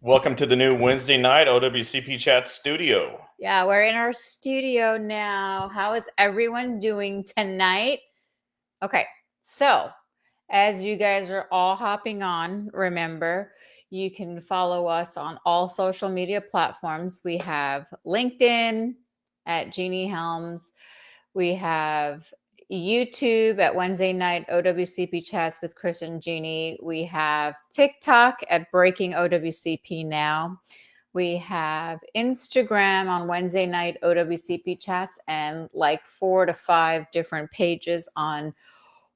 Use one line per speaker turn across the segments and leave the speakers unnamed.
Welcome to the new Wednesday night OWCP Chat studio.
Yeah, we're in our studio now. How is everyone doing tonight? Okay, so as you guys are all hopping on, remember you can follow us on all social media platforms. We have LinkedIn at Gini Helms. We have YouTube at Wednesday night OWCP Chats with Chris and Jeannie. We have TikTok at Breaking OWCP Now. We have Instagram on Wednesday night OWCP Chats and like 4 to 5 different pages on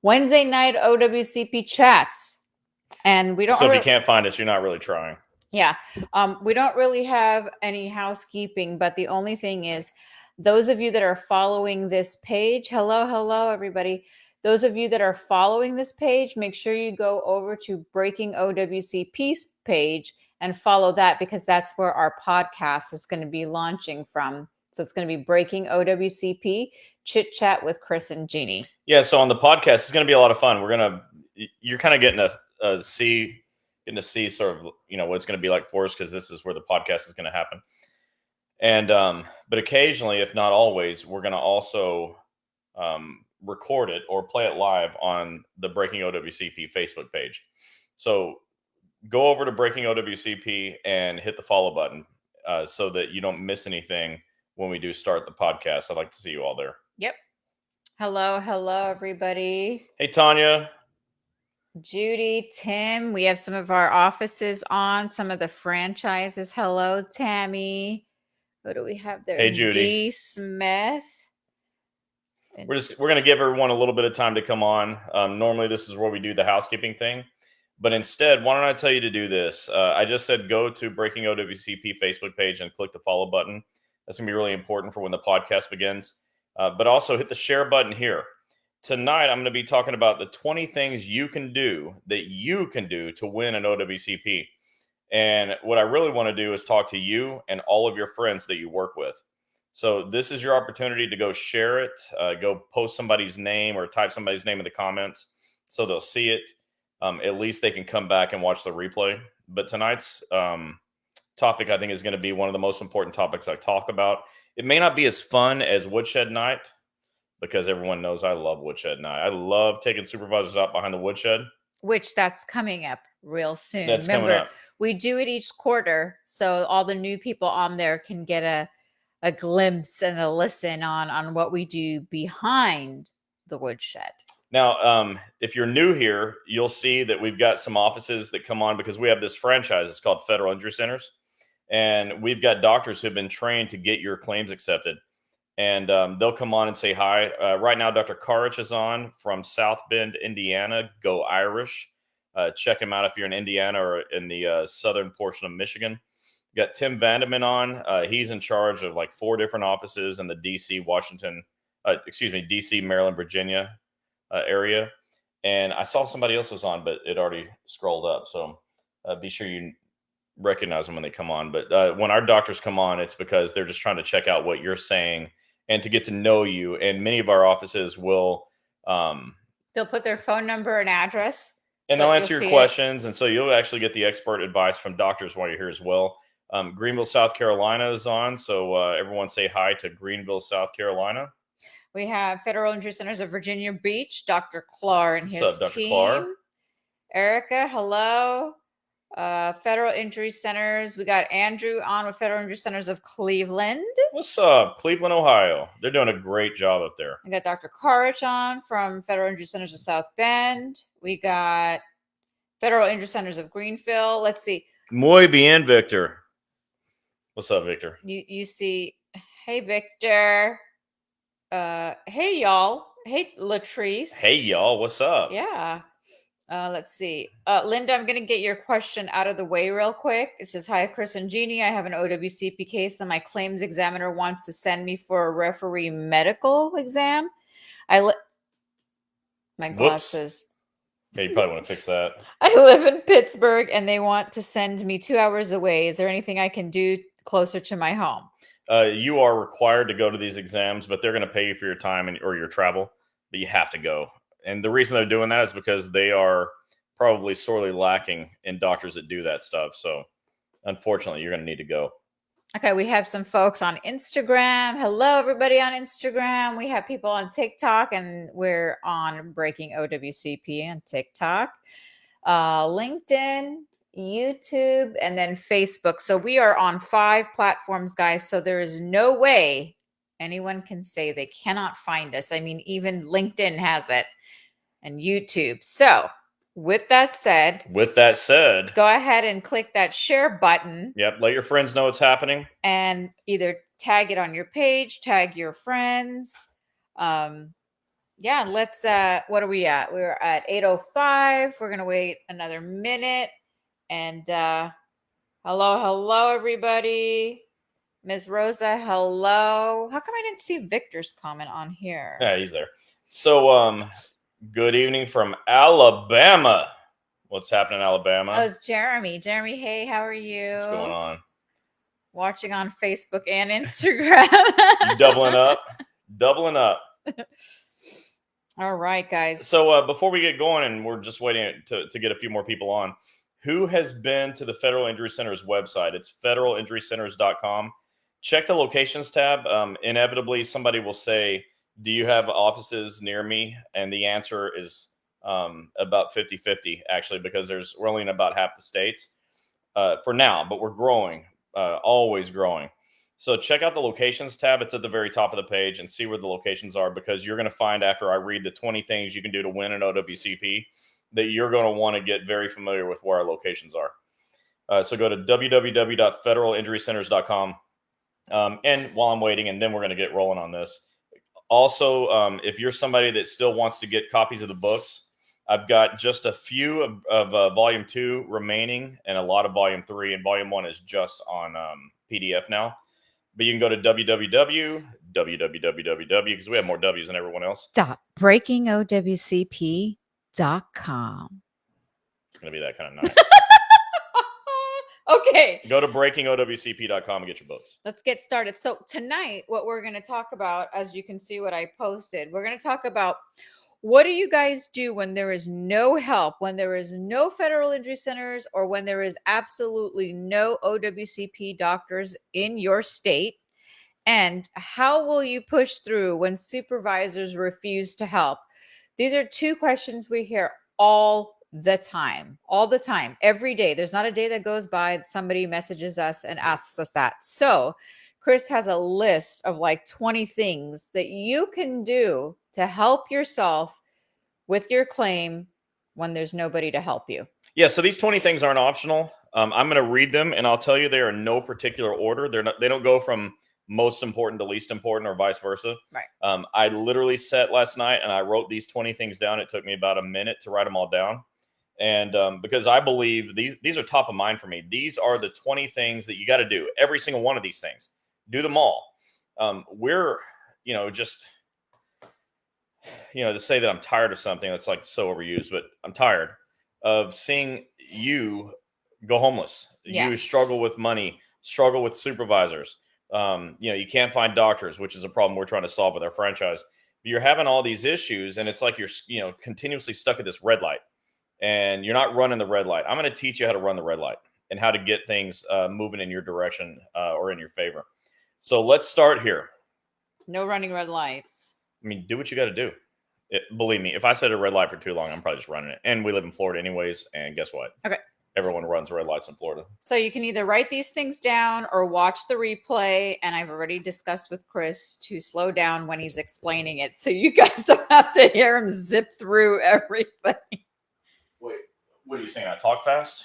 Wednesday night OWCP Chats. And we don't.
So if you can't find us, you're not really trying.
Yeah. We don't really have any housekeeping, but the only thing is, those of you that are following this page, hello, everybody. Those of you that are following this page, make sure you go over to Breaking OWCP's page and follow that, because that's where our podcast is going to be launching from. So it's going to be Breaking OWCP Chit Chat with Chris and Jeannie.
Yeah, so on the podcast, it's going to be a lot of fun. You're kind of getting to see sort of, what it's going to be like for us, because this is where the podcast is going to happen. And but occasionally, if not always, we're going to also record it or play it live on the Breaking OWCP Facebook page. So go over to Breaking OWCP and hit the follow button so that you don't miss anything when we do start the podcast. I'd like to see you all there.
Yep. Hello, everybody.
Hey, Tanya.
Judy, Tim, we have some of our offices on, some of the franchises. Hello, Tammy. What do we have there?
Hey, Judy.
D. Smith.
We're going to give everyone a little bit of time to come on. Normally, this is where we do the housekeeping thing. But instead, why don't I tell you to do this? I just said go to Breaking OWCP Facebook page and click the follow button. That's going to be really important for when the podcast begins. But also hit the share button here. Tonight, I'm going to be talking about the 20 things you can do to win an OWCP. And what I really want to do is talk to you and all of your friends that you work with. So this is your opportunity to go share it, go post somebody's name or type somebody's name in the comments so they'll see it. At least they can come back and watch the replay. But tonight's topic, I think, is going to be one of the most important topics I talk about. It may not be as fun as Woodshed Night, because everyone knows I love Woodshed Night. I love taking supervisors out behind the woodshed.
Which that's coming up real soon.
That's
Remember,
coming up.
We do it each quarter, so all the new people on there can get a glimpse and a listen on what we do behind the woodshed.
Now, if you're new here, you'll see that we've got some offices that come on because we have this franchise. It's called Federal Injury Centers. And we've got doctors who have been trained to get your claims accepted. And they'll come on and say hi. Right now, Dr. Karich is on from South Bend, Indiana. Go Irish. Check him out if you're in Indiana or in the southern portion of Michigan. Got Tim Vandeman on. He's in charge of like 4 different offices in the DC, Maryland, Virginia area. And I saw somebody else was on, but it already scrolled up. So be sure you recognize them when they come on. But when our doctors come on, it's because they're just trying to check out what you're saying and to get to know you. And many of our offices will
they'll put their phone number and address,
and they'll answer your questions. And so you'll actually get the expert advice from doctors while you're here as well. Greenville, South Carolina is on. So everyone say hi to Greenville, South Carolina.
We have Federal Injury Centers of Virginia Beach, Dr. Clark and his
What's up, Dr.
team.
Clark?
Erica, hello. Federal Injury Centers. We got Andrew on with Federal Injury Centers of Cleveland.
What's up? Cleveland, Ohio. They're doing a great job up there.
We got Dr. Karich on from Federal Injury Centers of South Bend. We got Federal Injury Centers of Greenville. Let's see.
Muy bien, Victor. What's up, Victor?
You see. Hey, Victor. Hey, y'all. Hey, Latrice.
Hey, y'all. What's up?
Yeah. Let's see. Linda, I'm going to get your question out of the way real quick. It's just, hi, Chris and Jeannie. I have an OWCP case and my claims examiner wants to send me for a referee medical exam. My glasses.
Yeah, you probably want to fix that.
I live in Pittsburgh and they want to send me 2 hours away. Is there anything I can do closer to my home?
You are required to go to these exams, but they're going to pay you for your time or your travel, but you have to go. And the reason they're doing that is because they are probably sorely lacking in doctors that do that stuff. So unfortunately, you're going to need to go.
Okay, we have some folks on Instagram. Hello, everybody on Instagram. We have people on TikTok, and we're on Breaking OWCP on TikTok, LinkedIn, YouTube, and then Facebook. So we are on 5 platforms, guys. So there is no way anyone can say they cannot find us. I mean, even LinkedIn has it, and YouTube. So with that said, go ahead and click that share button.
Yep. Let your friends know what's happening.
And either tag it on your page, tag your friends. Yeah, let's, what are we at? We're at 8:05. We're going to wait another minute. And hello, everybody. Ms. Rosa, hello. How come I didn't see Victor's comment on here?
Yeah, he's there. So, good evening from Alabama. What's happening in Alabama?
Oh, it's Jeremy. Jeremy, hey, how are you?
What's going on?
Watching on Facebook and Instagram.
You doubling up? Doubling up.
All right, guys.
So before we get going, and we're just waiting to get a few more people on, who has been to the Federal Injury Center's website? It's federalinjurycenters.com. Check the locations tab. Inevitably, somebody will say, do you have offices near me? And the answer is about 50-50, actually, because we're only in about half the states for now, but we're growing, always growing. So check out the locations tab. It's at the very top of the page, and see where the locations are, because you're going to find, after I read the 20 things you can do to win an OWCP, that you're going to want to get very familiar with where our locations are. So go to www.federalinjurycenters.com. And while I'm waiting, and then we're going to get rolling on this. Also, if you're somebody that still wants to get copies of the books, I've got just a few of Volume 2 remaining, and a lot of Volume 3, and Volume 1 is just on PDF now. But you can go to www, because we have more W's than everyone else.
breakingowcp.com.
It's going to be that kind of night.
Okay.
Go to breakingowcp.com and get your books.
Let's get started. So tonight, what we're going to talk about, as you can see what I posted, we're going to talk about, what do you guys do when there is no help, when there is no federal injury centers, or when there is absolutely no OWCP doctors in your state? And how will you push through when supervisors refuse to help? These are 2 questions we hear all the time, every day. There's not a day that goes by that somebody messages us and asks us that. So Chris has a list of like 20 things that you can do to help yourself with your claim when there's nobody to help you.
Yeah, so these 20 things aren't optional. I'm going to read them, and I'll tell you they are in no particular order. They don't go from most important to least important, or vice versa.
Right.
I literally sat last night and I wrote these 20 things down. It took me about a minute to write them all down. And because I believe these are top of mind for me. These are the 20 things that you got to do. Every single one of these things. Do them all. We're, just, to say that I'm tired of something, that's like so overused, but I'm tired of seeing you go homeless.
Yes.
You struggle with money, struggle with supervisors. You can't find doctors, which is a problem we're trying to solve with our franchise. You're having all these issues, and it's like you're, continuously stuck at this red light, and you're not running the red light. I'm going to teach you how to run the red light and how to get things moving in your direction or in your favor. So let's start here.
No running red lights.
I mean, do what you got to do. Believe me, if I set a red light for too long, I'm probably just running it. And we live in Florida anyways, and guess what?
Okay.
Everyone runs red lights in Florida.
So you can either write these things down or watch the replay. And I've already discussed with Chris to slow down when he's explaining it, so you guys don't have to hear him zip through everything.
Wait, what are you saying? I talk fast?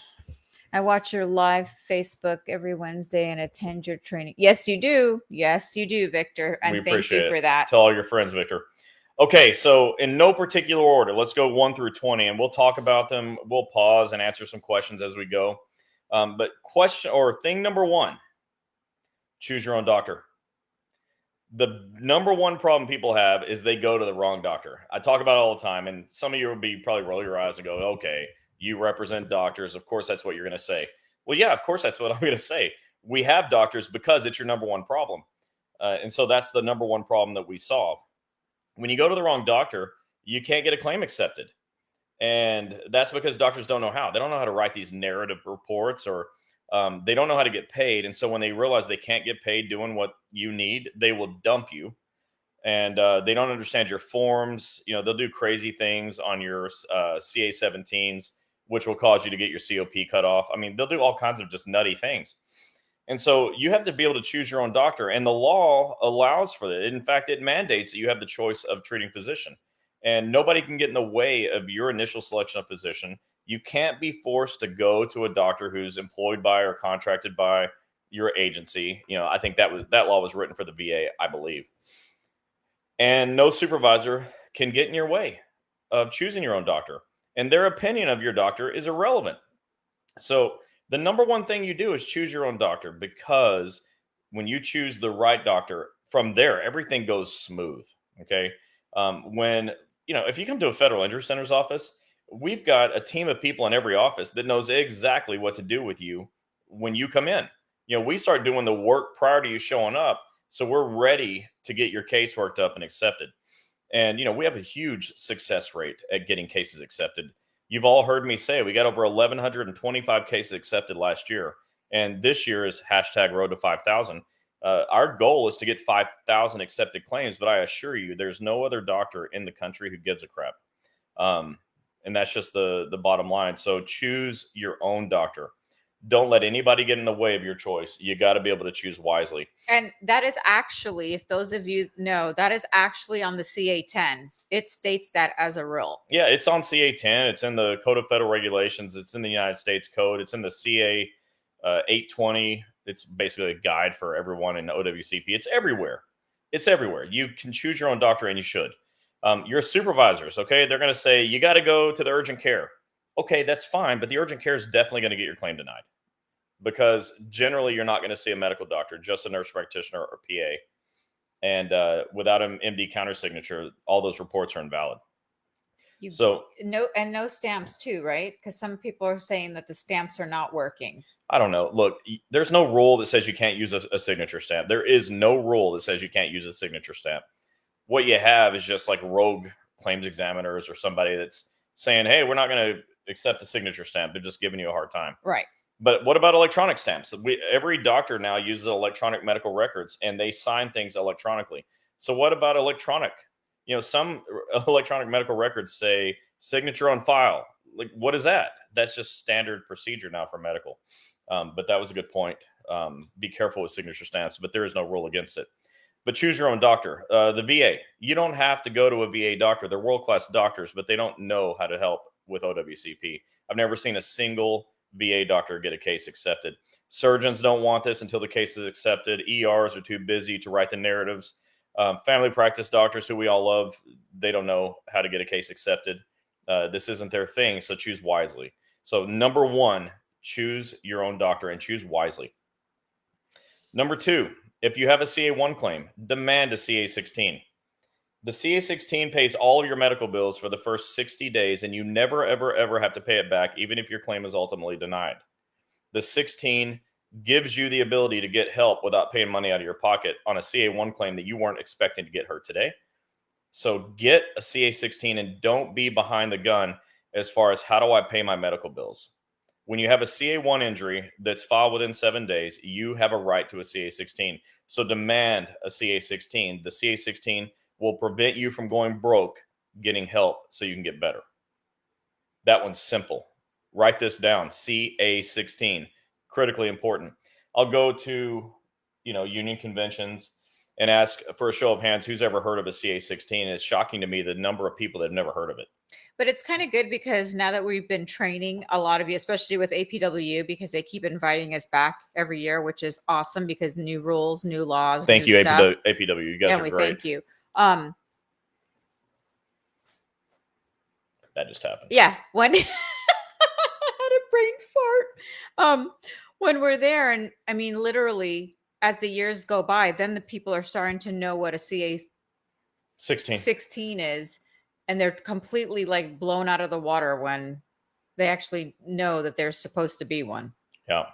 I watch your live Facebook every Wednesday and attend your training. Yes, you do. Yes, you do, Victor. And thank you for that.
Tell all your friends, Victor. Okay, so in no particular order, let's go 1 through 20, and we'll talk about them. We'll pause and answer some questions as we go. But thing number 1, choose your own doctor. The number 1 problem people have is they go to the wrong doctor. I talk about it all the time, and some of you will probably roll your eyes and go, okay, you represent doctors. Of course, that's what you're going to say. Well, yeah, of course, that's what I'm going to say. We have doctors because it's your number 1 problem. And so that's the number 1 problem that we solve. When you go to the wrong doctor, you can't get a claim accepted. And that's because doctors don't know how. They don't know how to write these narrative reports or They don't know how to get paid. And so when they realize they can't get paid doing what you need, they will dump you. And they don't understand your forms. They'll do crazy things on your CA-17s, which will cause you to get your COP cut off. I mean, they'll do all kinds of just nutty things. And so you have to be able to choose your own doctor. And the law allows for that. In fact, it mandates that you have the choice of treating physician. And nobody can get in the way of your initial selection of physician. You can't be forced to go to a doctor who's employed by or contracted by your agency. I think that law was written for the VA, I believe. And no supervisor can get in your way of choosing your own doctor. And their opinion of your doctor is irrelevant. So the number one thing you do is choose your own doctor, because when you choose the right doctor, from there, everything goes smooth. Okay. If you come to a federal injury center's office, we've got a team of people in every office that knows exactly what to do with you when you come in. We start doing the work prior to you showing up. So we're ready to get your case worked up and accepted. And, we have a huge success rate at getting cases accepted. You've all heard me say we got over 1,125 cases accepted last year. And this year is #Road to 5,000. Our goal is to get 5,000 accepted claims, but I assure you there's no other doctor in the country who gives a crap. And that's just the bottom line. So choose your own doctor. Don't let anybody get in the way of your choice. You got to be able to choose wisely.
And that is actually, if those of you know, that is actually on the CA-10. It states that as a rule.
Yeah, it's on CA-10. It's in the Code of Federal Regulations. It's in the United States Code. It's in the CA 820. It's basically a guide for everyone in OWCP. It's everywhere. It's everywhere. You can choose your own doctor, and you should. Your supervisors, okay, they're going to say, you got to go to the urgent care. Okay, that's fine, but the urgent care is definitely going to get your claim denied, because generally you're not going to see a medical doctor, just a nurse practitioner or PA. And without an MD countersignature, all those reports are invalid.
No stamps too, right? Because some people are saying that the stamps are not working.
I don't know. Look, there's no rule that says you can't use a signature stamp. There is no rule that says you can't use a signature stamp. What you have is just like rogue claims examiners or somebody that's saying, hey, we're not going to accept the signature stamp. They're just giving you a hard time.
Right.
But what about electronic stamps? Every doctor now uses electronic medical records, and they sign things electronically. So what about electronic? Some electronic medical records say signature on file. Like, what is that? That's just standard procedure now for medical. But that was a good point. Be careful with signature stamps, but there is no rule against it. But choose your own doctor. The VA, you don't have to go to a VA doctor. They're world-class doctors, but they don't know how to help with OWCP. I've never seen a single VA doctor get a case accepted. Surgeons don't want this until the case is accepted. ERs are too busy to write the narratives. Family practice doctors, who we all love, they don't know how to get a case accepted. This isn't their thing, so choose wisely. So number one, choose your own doctor and choose wisely. Number two, if you have a CA-1 claim, demand a CA-16. The CA-16 pays all of your medical bills for the first 60 days, and you never, ever, ever have to pay it back, even if your claim is ultimately denied. The 16 gives you the ability to get help without paying money out of your pocket on a CA-1 claim that you weren't expecting to get hurt today. So get a CA-16 and don't be behind the gun as far as how do I pay my medical bills. When you have a CA-1 injury that's filed within 7 days, you have a right to a CA-16. So demand a CA-16. The CA-16 will prevent you from going broke getting help so you can get better. That one's simple. Write this down, CA-16, critically important. I'll go to, union conventions and ask for a show of hands, who's ever heard of a CA-16? It's shocking to me the number of people that have never heard of it.
But it's kind of good, because now that we've been training a lot of you, especially with APW, because they keep inviting us back every year, which is awesome, because new rules, new laws.
Thank you, APW. You guys are great.
Thank you.
That just happened.
Yeah. When I had a brain fart. When we're there, and I mean, literally, as the years go by, then the people are starting to know what a CA-16 is, and they're completely like blown out of the water when they actually know that there's supposed to be one.
Yeah.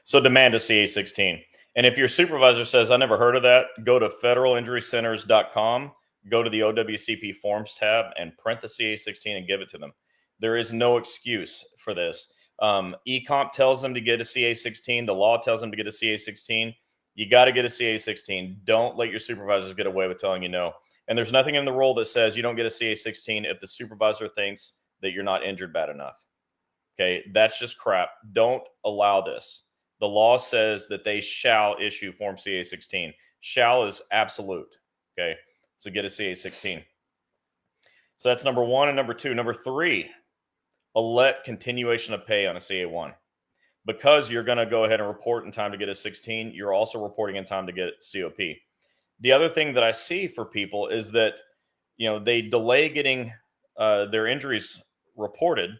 So demand a CA-16. And if your supervisor says, I never heard of that, go to federalinjurycenters.com, go to the OWCP forms tab, and print the CA-16 and give it to them. There is no excuse for this. E-comp tells them to get a CA-16. The law tells them to get a CA-16. You got to get a CA-16. Don't let your supervisors get away with telling you no. And there's nothing in the rule that says you don't get a CA-16 if the supervisor thinks that you're not injured bad enough. Okay, that's just crap. Don't allow this. The law says that they shall issue Form CA-16. Shall is absolute. Okay, so get a CA-16. So that's number one and number two. Number three, elect continuation of pay on a CA-1. Because you're going to go ahead and report in time to get a 16, you're also reporting in time to get COP. The other thing that I see for people is that, they delay getting their injuries reported.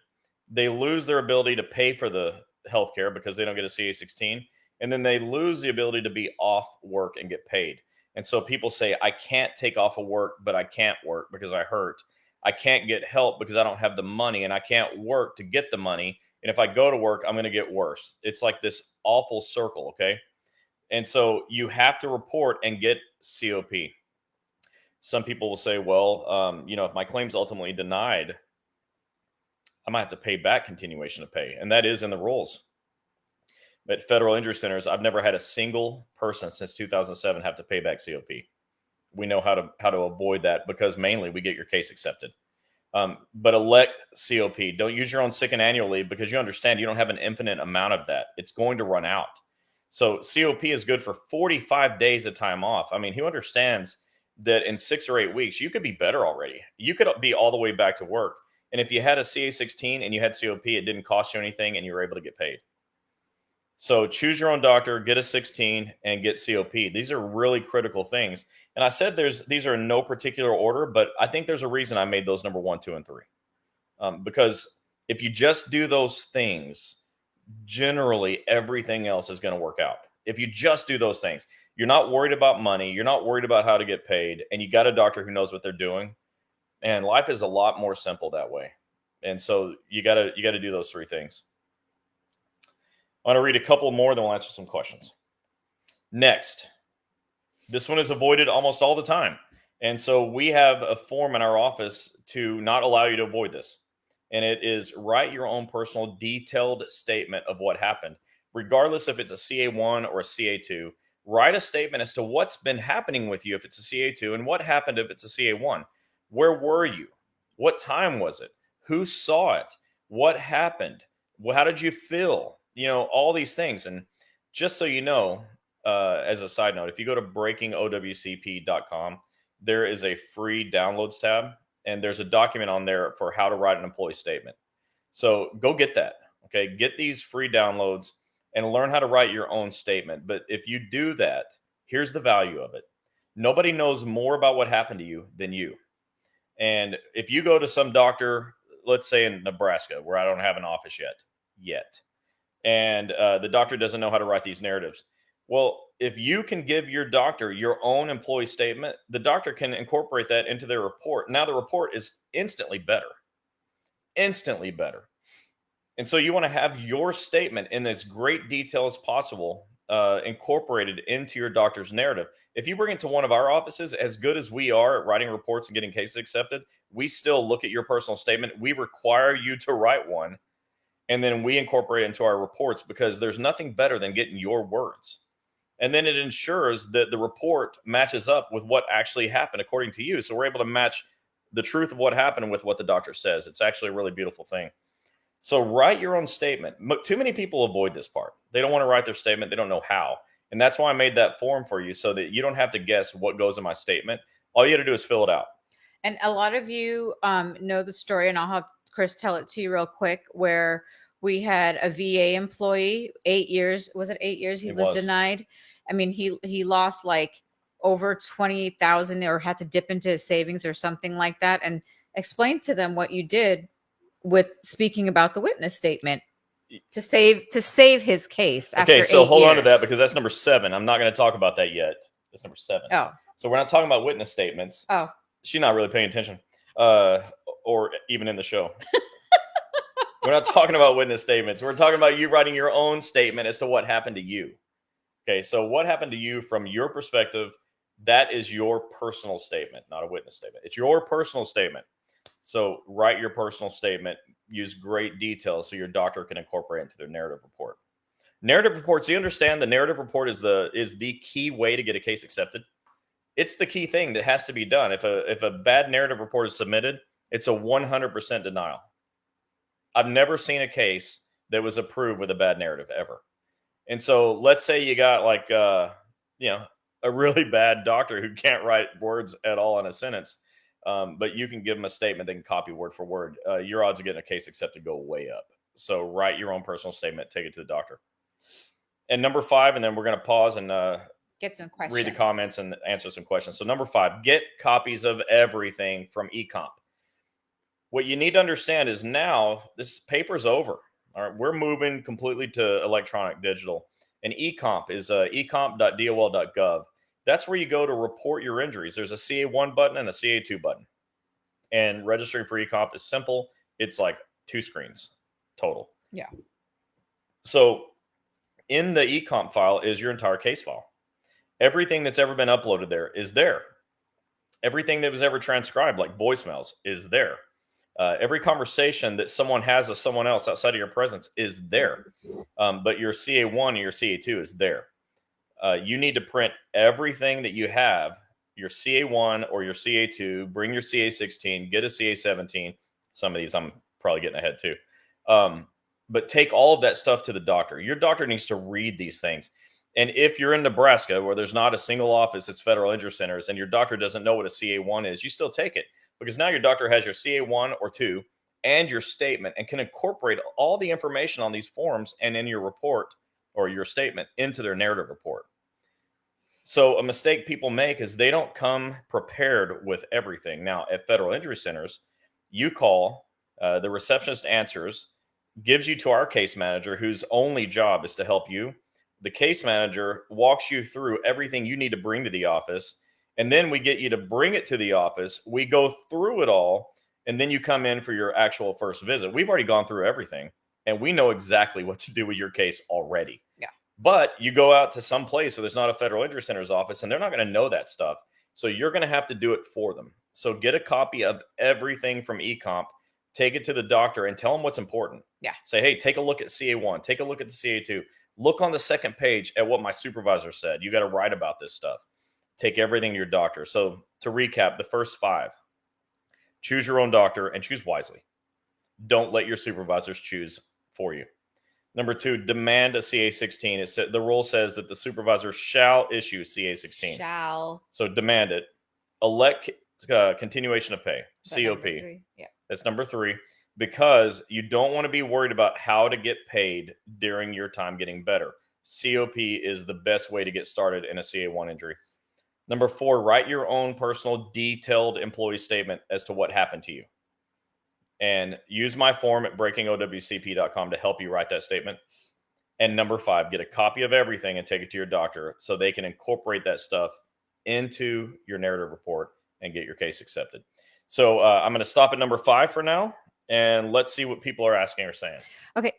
They lose their ability to pay for the healthcare because they don't get a CA-16. And then they lose the ability to be off work and get paid. And so people say, I can't take off of work, but I can't work because I hurt. I can't get help because I don't have the money, and I can't work to get the money. And if I go to work, I'm going to get worse. It's like this awful circle, okay? And so you have to report and get COP. Some people will say, well, if my claim's ultimately denied, I might have to pay back continuation of pay. And that is in the rules. At federal injury centers, I've never had a single person since 2007 have to pay back COP. We know how to avoid that because mainly we get your case accepted. But elect COP. Don't use your own sick and annual leave because you understand you don't have an infinite amount of that. It's going to run out. So COP is good for 45 days of time off. I mean, who understands that in 6 or 8 weeks, you could be better already. You could be all the way back to work. And if you had a CA-16 and you had COP, it didn't cost you anything and you were able to get paid. So choose your own doctor, get a 16, and get COP. These are really critical things. And I said these are in no particular order, but I think there's a reason I made those number 1, 2, and 3. Because if you just do those things, generally everything else is going to work out. If you just do those things, you're not worried about money, you're not worried about how to get paid, and you got a doctor who knows what they're doing. And life is a lot more simple that way. And so you got to do those 3 things. I want to read a couple more, then we'll answer some questions. Next, this one is avoided almost all the time. And so we have a form in our office to not allow you to avoid this. And it is write your own personal detailed statement of what happened. Regardless if it's a CA-1 or a CA-2, write a statement as to what's been happening with you if it's a CA-2 and what happened if it's a CA-1. Where were you? What time was it? Who saw it? What happened? How did you feel? All these things. And just so you know, as a side note, if you go to breakingowcp.com, there is a free downloads tab, and there's a document on there for how to write an employee statement. So go get that. Okay. Get these free downloads and learn how to write your own statement. But if you do that, here's the value of it. Nobody knows more about what happened to you than you. And if you go to some doctor, let's say in Nebraska, where I don't have an office yet, and the doctor doesn't know how to write these narratives. Well, if you can give your doctor your own employee statement, the doctor can incorporate that into their report. Now the report is instantly better. Instantly better. And so you want to have your statement in as great detail as possible incorporated into your doctor's narrative. If you bring it to one of our offices, as good as we are at writing reports and getting cases accepted, we still look at your personal statement. We require you to write one. And then we incorporate it into our reports because there's nothing better than getting your words. And then it ensures that the report matches up with what actually happened according to you. So we're able to match the truth of what happened with what the doctor says. It's actually a really beautiful thing. So write your own statement. Too many people avoid this part. They don't want to write their statement. They don't know how. And that's why I made that form for you so that you don't have to guess what goes in my statement. All you got to do is fill it out.
And a lot of you know the story, and I'll have Chris tell it to you real quick, where we had a VA employee, 8 years. Was it 8 years he was denied? I mean, he lost like over 20,000 or had to dip into his savings or something like that. And explain to them what you did with speaking about the witness statement to save his case.
Okay, so hold on to that because that's number 7. I'm not going to talk about that yet. That's number 7.
Oh.
So we're not talking about witness statements.
Oh.
She's not really paying attention or even in the show. We're not talking about witness statements. We're talking about you writing your own statement as to what happened to you. Okay, so what happened to you from your perspective, that is your personal statement, not a witness statement. It's your personal statement. So write your personal statement, use great details so your doctor can incorporate it into their narrative report. Narrative reports, you understand the narrative report is the key way to get a case accepted. It's the key thing that has to be done. If a bad narrative report is submitted, it's a 100% denial. I've never seen a case that was approved with a bad narrative ever. And so let's say you got like a really bad doctor who can't write words at all in a sentence, but you can give them a statement they can copy word for word. Your odds of getting a case accepted go way up. So write your own personal statement, take it to the doctor. And number 5, and then we're going to pause and
get some questions,
read the comments and answer some questions. So number 5, get copies of everything from eComp. What you need to understand is now this paper's over. All right, we're moving completely to electronic digital. And eComp is ecomp.dol.gov. That's where you go to report your injuries. There's a CA1 button and a CA2 button. And registering for eComp is simple. It's like 2 screens total.
Yeah.
So in the eComp file is your entire case file. Everything that's ever been uploaded there is there. Everything that was ever transcribed, like voicemails, is there. Every conversation that someone has with someone else outside of your presence is there. But your CA1 and your CA2 is there. You need to print everything that you have, your CA1 or your CA2, bring your CA16, get a CA17. Some of these I'm probably getting ahead too. But take all of that stuff to the doctor. Your doctor needs to read these things. And if you're in Nebraska where there's not a single office that's federal injury centers and your doctor doesn't know what a CA1 is, you still take it, because now your doctor has your CA1 or 2 and your statement and can incorporate all the information on these forms and in your report or your statement into their narrative report. So a mistake people make is they don't come prepared with everything. Now, at federal injury centers, you call, the receptionist answers, gives you to our case manager, whose only job is to help you. The case manager walks you through everything you need to bring to the office. And then we get you to bring it to the office. We go through it all. And then you come in for your actual first visit. We've already gone through everything and we know exactly what to do with your case already.
Yeah.
But you go out to some place where there's not a federal injury center's office and they're not going to know that stuff. So you're going to have to do it for them. So get a copy of everything from eComp, take it to the doctor and tell them what's important.
Yeah.
Say, hey, take a look at CA1, take a look at the CA2. Look on the second page at what my supervisor said. You got to write about this stuff. Take everything to your doctor. So to recap, the first 5, choose your own doctor and choose wisely. Don't let your supervisors choose for you. Number 2, demand a CA16. The rule says that the supervisor shall issue CA16.
Shall.
So demand it. Elect continuation of pay, COP.
Yeah.
That's number 3. Because you don't want to be worried about how to get paid during your time getting better. COP is the best way to get started in a CA1 injury. Number 4, write your own personal detailed employee statement as to what happened to you. And use my form at breakingowcp.com to help you write that statement. And number 5, get a copy of everything and take it to your doctor so they can incorporate that stuff into your narrative report and get your case accepted. So I'm going to stop at number 5 for now. And let's see what people are asking or saying.
Okay.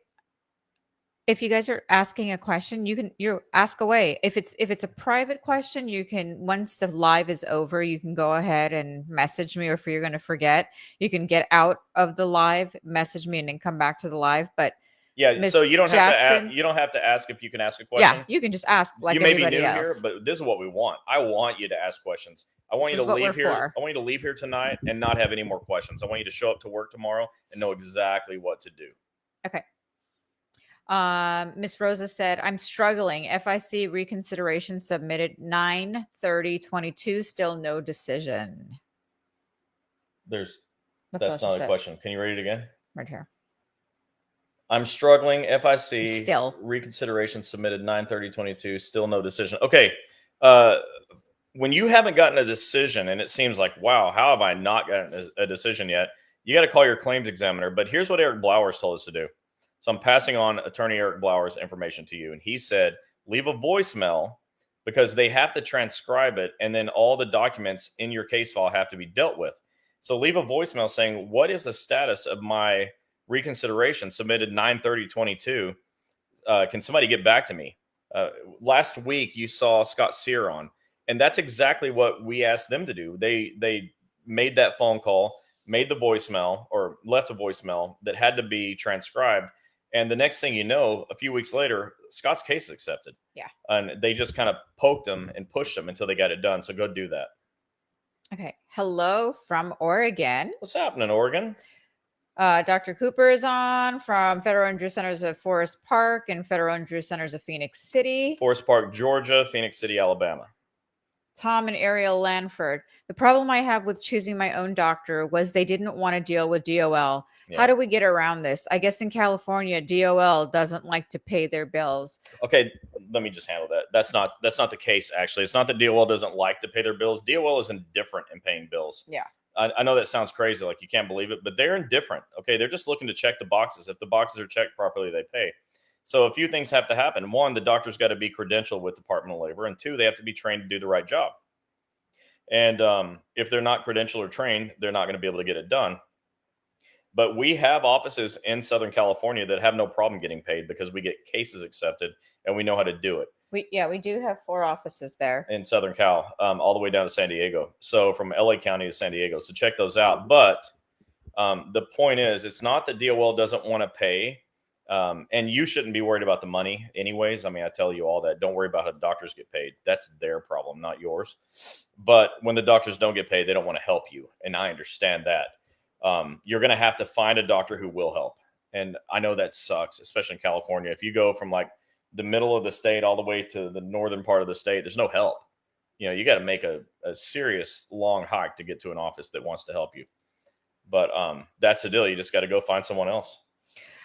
If you guys are asking a question, you ask away. If it's a private question, you can, once the live is over, you can go ahead and message me, or if you're going to forget, you can get out of the live, message me, and then come back to the live. But
yeah,
Ms.
so you don't
Jackson,
have to ask if you can ask a question.
Yeah, you can just ask like
you may
everybody
be new
else.
here, but this is what we want. I want you to ask questions. I want you to leave here. I want you to leave here tonight and not have any more questions. I want you to show up to work tomorrow and know exactly what to do.
Okay. Miss Rosa said, I'm struggling. FIC reconsideration submitted 9/30/22, still no decision.
That's not a question. Can you read it again?
Right here.
I'm struggling. FIC
still
reconsideration submitted 9/30/22, still no decision. Okay. When you haven't gotten a decision and it seems like, wow, how have I not gotten a decision yet? You got to call your claims examiner. But here's what Eric Blowers told us to do. So I'm passing on attorney Eric Blowers' information to you. And he said, leave a voicemail, because they have to transcribe it. And then all the documents in your case file have to be dealt with. So leave a voicemail saying, what is the status of my reconsideration submitted 9/30/22? Can somebody get back to me? Last week you saw Scott Sear on, and that's exactly what we asked them to do. They made that phone call. made the voicemail or left a voicemail that had to be transcribed. And the next thing you know, a few weeks later, Scott's case is accepted.
Yeah.
And they just kind of poked him and pushed him until they got it done. So go do that.
Okay. Hello from Oregon.
What's happening, Oregon?
Dr. Cooper is on from Federal Injury Centers of Forest Park and Federal Injury Centers of Phoenix City.
Forest Park, Georgia, Phoenix City, Alabama.
Tom and Ariel Lanford. The problem I have with choosing my own doctor was they didn't want to deal with DOL.
Yeah.
How do we get around this? I guess in California, DOL doesn't like to pay their bills.
Okay, let me just handle that. That's not the case, actually. It's not that DOL doesn't like to pay their bills. DOL is indifferent in paying bills.
Yeah.
I know that sounds crazy, like you can't believe it, but they're indifferent. Okay, they're just looking to check the boxes. If the boxes are checked properly, they pay. So a few things have to happen. One, the doctor's got to be credentialed with Department of Labor, and two, they have to be trained to do the right job. And if they're not credentialed or trained, they're not going to be able to get it done. But we have offices in Southern California that have no problem getting paid because we get cases accepted and we know how to do it.
We do have 4 offices there
in Southern Cal, all the way down to San Diego. So from LA County to San Diego. So check those out. But the point is, it's not that DOL doesn't want to pay. And you shouldn't be worried about the money anyways. I mean, I tell you all that. Don't worry about how the doctors get paid. That's their problem, not yours. But when the doctors don't get paid, they don't want to help you. And I understand that. You're going to have to find a doctor who will help. And I know that sucks, especially in California. If you go from like the middle of the state all the way to the northern part of the state, there's no help. You know, you got to make a serious long hike to get to an office that wants to help you. But that's the deal. You just got to go find someone else.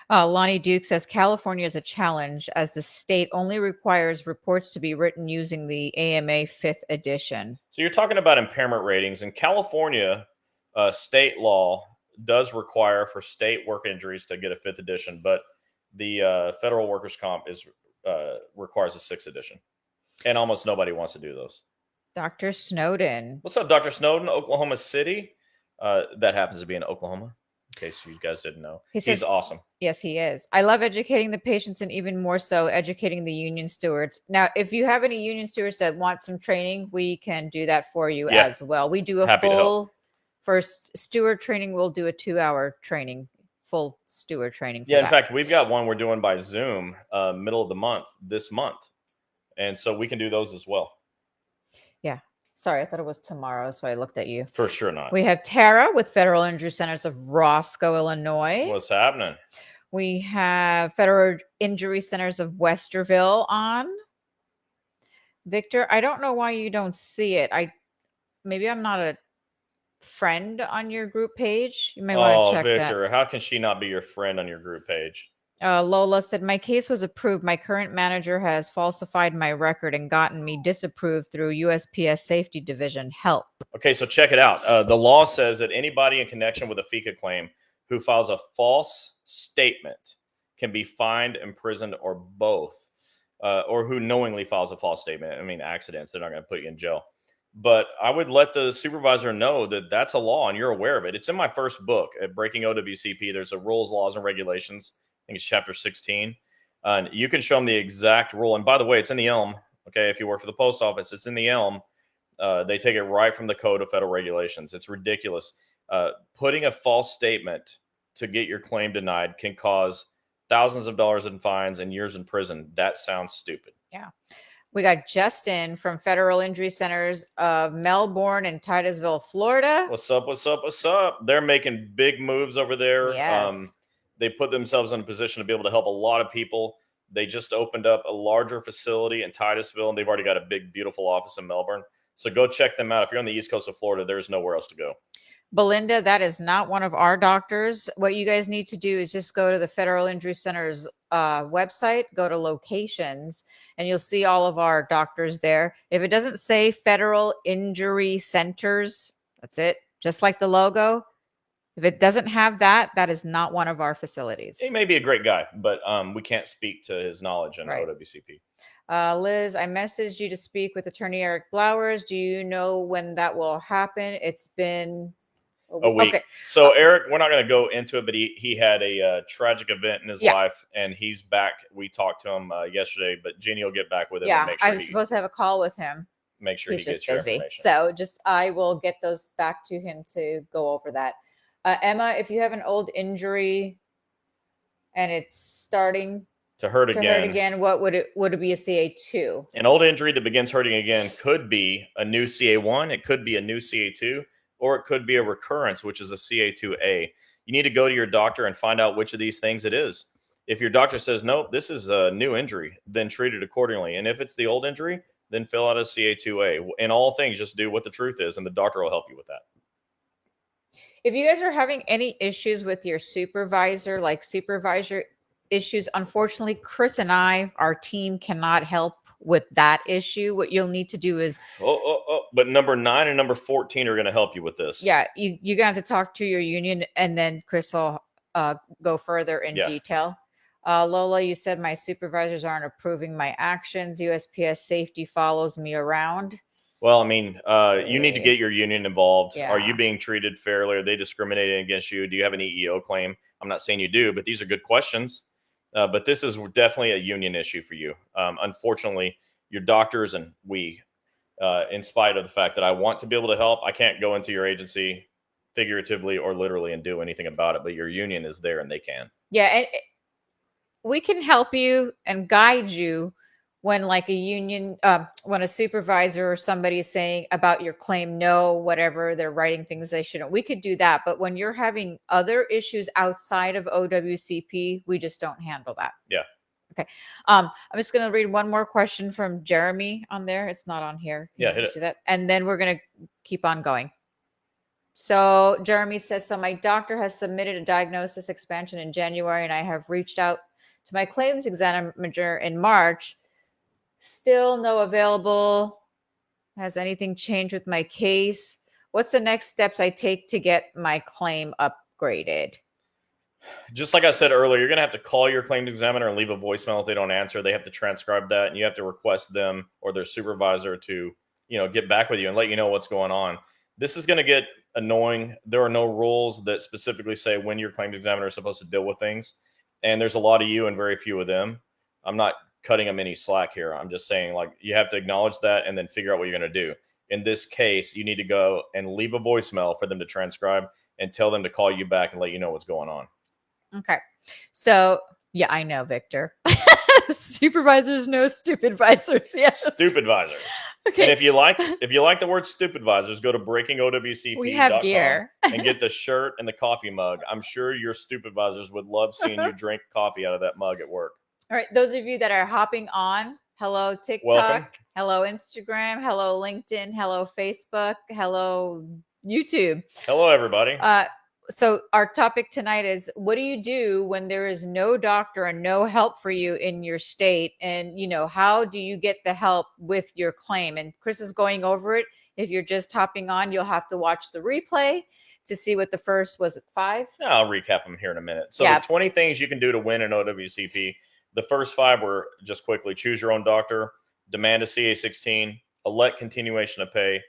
Lonnie Duke says California is a challenge as the state only requires reports to be written using the AMA 5th edition.
So you're talking about impairment ratings. In California, state law does require for state work injuries to get a 5th edition, but the federal workers' comp requires a 6th edition. And almost nobody wants to do those.
Dr. Snowden.
What's up, Dr. Snowden? Oklahoma City. That happens to be in Oklahoma, in case you guys didn't know. He's awesome.
Yes, he is. I love educating the patients and even more so educating the union stewards. Now, if you have any union stewards that want some training, we can do that for you as well. We do a full first steward training. We'll do a 2-hour training, full steward training.
In fact, we've got one we're doing by Zoom middle of the month, this month. And so we can do those as well.
Yeah. Sorry, I thought it was tomorrow, so I looked at you.
For sure not.
We have Tara with Federal Injury Centers of Roscoe, Illinois.
What's happening?
We have Federal Injury Centers of Westerville on. Victor, I don't know why you don't see it. Maybe I'm not a friend on your group page. You may want to check that.
Victor, how can she not be your friend on your group page?
Lola said, my case was approved. My current manager has falsified my record and gotten me disapproved through USPS Safety Division. Help. Okay,
so check it out. The law says that anybody in connection with a FICA claim who files a false statement can be fined, imprisoned, or both, or who knowingly files a false statement. I mean, accidents, they're not going to put you in jail. But I would let the supervisor know that that's a law and you're aware of it. It's in my first book at Breaking OWCP. There's a rules, laws, and regulations. I think it's chapter 16. You can show them the exact rule. And by the way, it's in the ELM. Okay, if you work for the post office, it's in the ELM. They take it right from the Code of Federal Regulations. It's ridiculous. Putting a false statement to get your claim denied can cause thousands of dollars in fines and years in prison. That sounds stupid.
Yeah. We got Justin from Federal Injury Centers of Melbourne and Titusville, Florida.
What's up? What's up? What's up? They're making big moves over there.
Yes.
They put themselves in a position to be able to help a lot of people. They just opened up a larger facility in Titusville, and they've already got a big, beautiful office in Melbourne. So go check them out. If you're on the East Coast of Florida, there's nowhere else to go.
Belinda, that is not one of our doctors. What you guys need to do is just go to the Federal Injury Center's website, go to locations, and you'll see all of our doctors there. If it doesn't say Federal Injury Centers, that's it. Just like the logo. If it doesn't have that, that is not one of our facilities.
He may be a great guy, but we can't speak to his knowledge in OWCP.
Liz, I messaged you to speak with Attorney Eric Blowers. Do you know when that will happen? It's been
a week. Okay. So Eric, we're not going to go into it, but he had a tragic event in his life, and he's back. We talked to him yesterday, but Gini will get back with him.
Yeah,
and make sure
I was supposed to have a call with him.
Make sure he gets your information.
So I will get those back to him to go over that. Emma, if you have an old injury and it's starting
to hurt
again, what would it be? A CA2?
An old injury that begins hurting again could be a new CA1, it could be a new CA2, or it could be a recurrence, which is a CA2A. You need to go to your doctor and find out which of these things it is. If your doctor says, nope, this is a new injury, then treat it accordingly. And if it's the old injury, then fill out a CA2A. In all things, just do what the truth is, and the doctor will help you with that.
If you guys are having any issues with your supervisor, like supervisor issues, unfortunately, Chris and our team cannot help with that issue. What you'll need to do is
but number 9 and number 14 are going to help you with this.
Yeah, you're gonna have to talk to your union, and then Chris will go further in detail. Lola, you said my supervisors aren't approving my actions. USPS safety follows me around.
Well, I mean, you need to get your union involved.
Yeah.
Are you being treated fairly? Are they discriminating against you? Do you have an EEO claim? I'm not saying you do, but these are good questions. But this is definitely a union issue for you. Unfortunately, your doctors and we, in spite of the fact that I want to be able to help, I can't go into your agency figuratively or literally and do anything about it. But your union is there and they can.
Yeah, and we can help you and guide you when like a union, when a supervisor or somebody is saying about your claim, no, whatever, they're writing things they shouldn't. We could do that. But when you're having other issues outside of OWCP, we just don't handle that.
Yeah.
Okay. I'm just going to read one more question from Jeremy on there. It's not on here.
Can you
see that? And then we're going to keep on going. So Jeremy says, so my doctor has submitted a diagnosis expansion in January, and I have reached out to my claims examiner in March. Still no available. Has anything changed with my case? What's the next steps I take to get my claim upgraded?
Just like I said earlier, you're going to have to call your claims examiner and leave a voicemail. If they don't answer, they have to transcribe that, and you have to request them or their supervisor to, get back with you and let you know what's going on. This is going to get annoying. There are no rules that specifically say when your claims examiner is supposed to deal with things. And there's a lot of you and very few of them. I'm not cutting them any slack here. I'm just saying, like, you have to acknowledge that and then figure out what you're going to do. In this case, you need to go and leave a voicemail for them to transcribe and tell them to call you back and let you know what's going on.
Okay. So, yeah, I know, Victor. Supervisors know stupid visors. Yes.
Stupid visors. Okay. And if you like the word stupid visors, go to breakingowcp.com.
We have gear.
And get the shirt and the coffee mug. I'm sure your stupid visors would love seeing you drink coffee out of that mug at work.
All right. Those of you that are hopping on, hello TikTok,
welcome.
Hello Instagram, hello LinkedIn, hello Facebook, hello YouTube.
Hello, everybody.
So our topic tonight is, what do you do when there is no doctor and no help for you in your state? And, how do you get the help with your claim? And Chris is going over it. If you're just hopping on, you'll have to watch the replay to see what the first, was it 5?
No, I'll recap them here in a minute. So the 20 things you can do to win an OWCP. The first 5 were just quickly: choose your own doctor, demand a CA16, elect continuation of pay,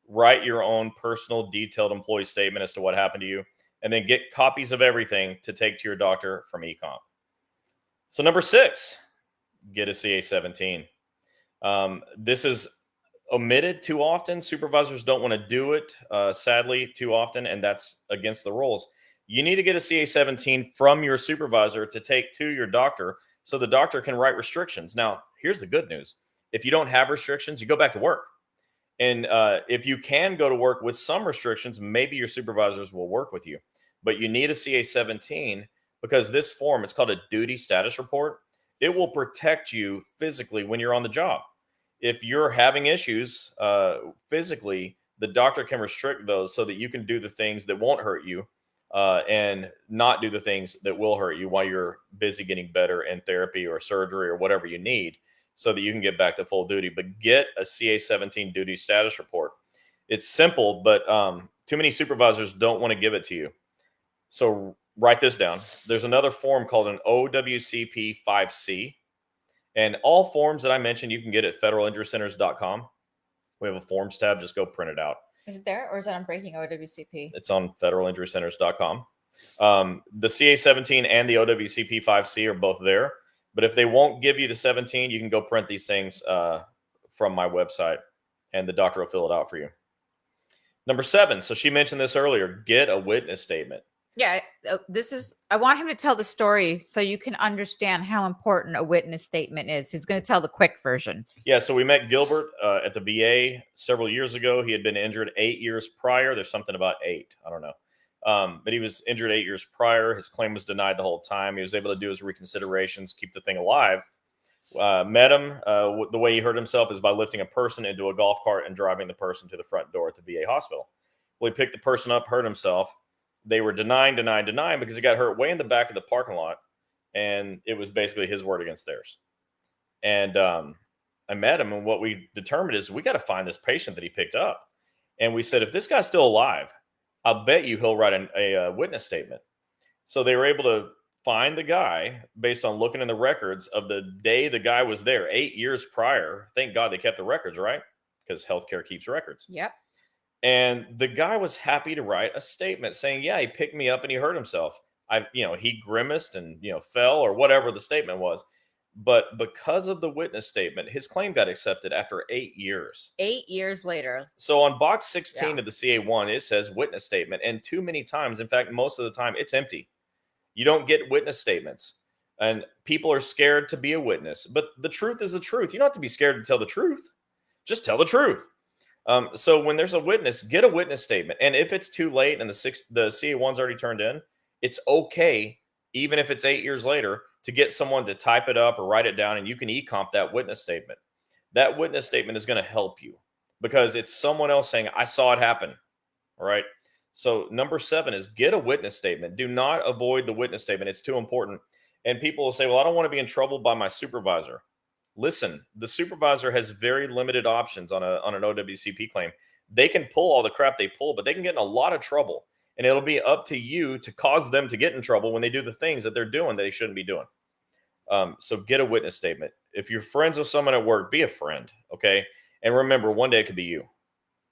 write your own personal detailed employee statement as to what happened to you, and then get copies of everything to take to your doctor from eComp. So number 6, get a CA17. This is omitted too often. Supervisors don't want to do it, sadly, too often, and that's against the rules. You need to get a CA17 from your supervisor to take to your doctor so the doctor can write restrictions. Now, here's the good news. If you don't have restrictions, you go back to work. And if you can go to work with some restrictions, maybe your supervisors will work with you. But you need a CA17 because this form, it's called a duty status report. It will protect you physically when you're on the job. If you're having issues physically, the doctor can restrict those so that you can do the things that won't hurt you and not do the things that will hurt you while you're busy getting better in therapy or surgery or whatever you need, so that you can get back to full duty. But get a CA17 duty status report. It's simple, but too many supervisors don't want to give it to you. So write this down. There's another form called an OWCP 5C. And all forms that I mentioned, you can get at federalinjurycenters.com. We have a forms tab. Just go print it out.
Is it there, or is it on Breaking OWCP?
It's on federalinjurycenters.com. The CA17 and the OWCP 5C are both there. But if they won't give you the 17, you can go print these things from my website, and the doctor will fill it out for you. Number 7. So she mentioned this earlier. Get a witness statement.
Yeah, I want him to tell the story so you can understand how important a witness statement is. He's going to tell the quick version.
Yeah, so we met Gilbert at the VA several years ago. He had been injured 8 years prior. There's something about 8. I don't know. But he was injured 8 years prior. His claim was denied the whole time. He was able to do his reconsiderations, keep the thing alive. Met him. The way he hurt himself is by lifting a person into a golf cart and driving the person to the front door at the VA hospital. Well, he picked the person up, hurt himself. They were denying because he got hurt way in the back of the parking lot. And it was basically his word against theirs. And I met him, and what we determined is we got to find this patient that he picked up. And we said, if this guy's still alive, I'll bet you he'll write a witness statement. So they were able to find the guy based on looking in the records of the day the guy was there 8 years prior. Thank God they kept the records, right? Because healthcare keeps records.
Yep.
And the guy was happy to write a statement saying, yeah, he picked me up and he hurt himself. He grimaced and, fell or whatever the statement was. But because of the witness statement, his claim got accepted after 8 years.
8 years later.
So on box 16 of the CA1, it says witness statement. And too many times, in fact, most of the time, it's empty. You don't get witness statements. And people are scared to be a witness. But the truth is the truth. You don't have to be scared to tell the truth. Just tell the truth. So when there's a witness, get a witness statement. And if it's too late and the CA1's already turned in, it's okay, even if it's 8 years later, to get someone to type it up or write it down, and you can e-comp that witness statement. That witness statement is going to help you because it's someone else saying, I saw it happen. All right. So number 7 is get a witness statement. Do not avoid the witness statement. It's too important. And people will say, well, I don't want to be in trouble by my supervisor. Listen, the supervisor has very limited options on an OWCP claim. They can pull all the crap they pull, but they can get in a lot of trouble. And it'll be up to you to cause them to get in trouble when they do the things that they're doing that they shouldn't be doing. So get a witness statement. If you're friends with someone at work, be a friend, okay? And remember, one day it could be you.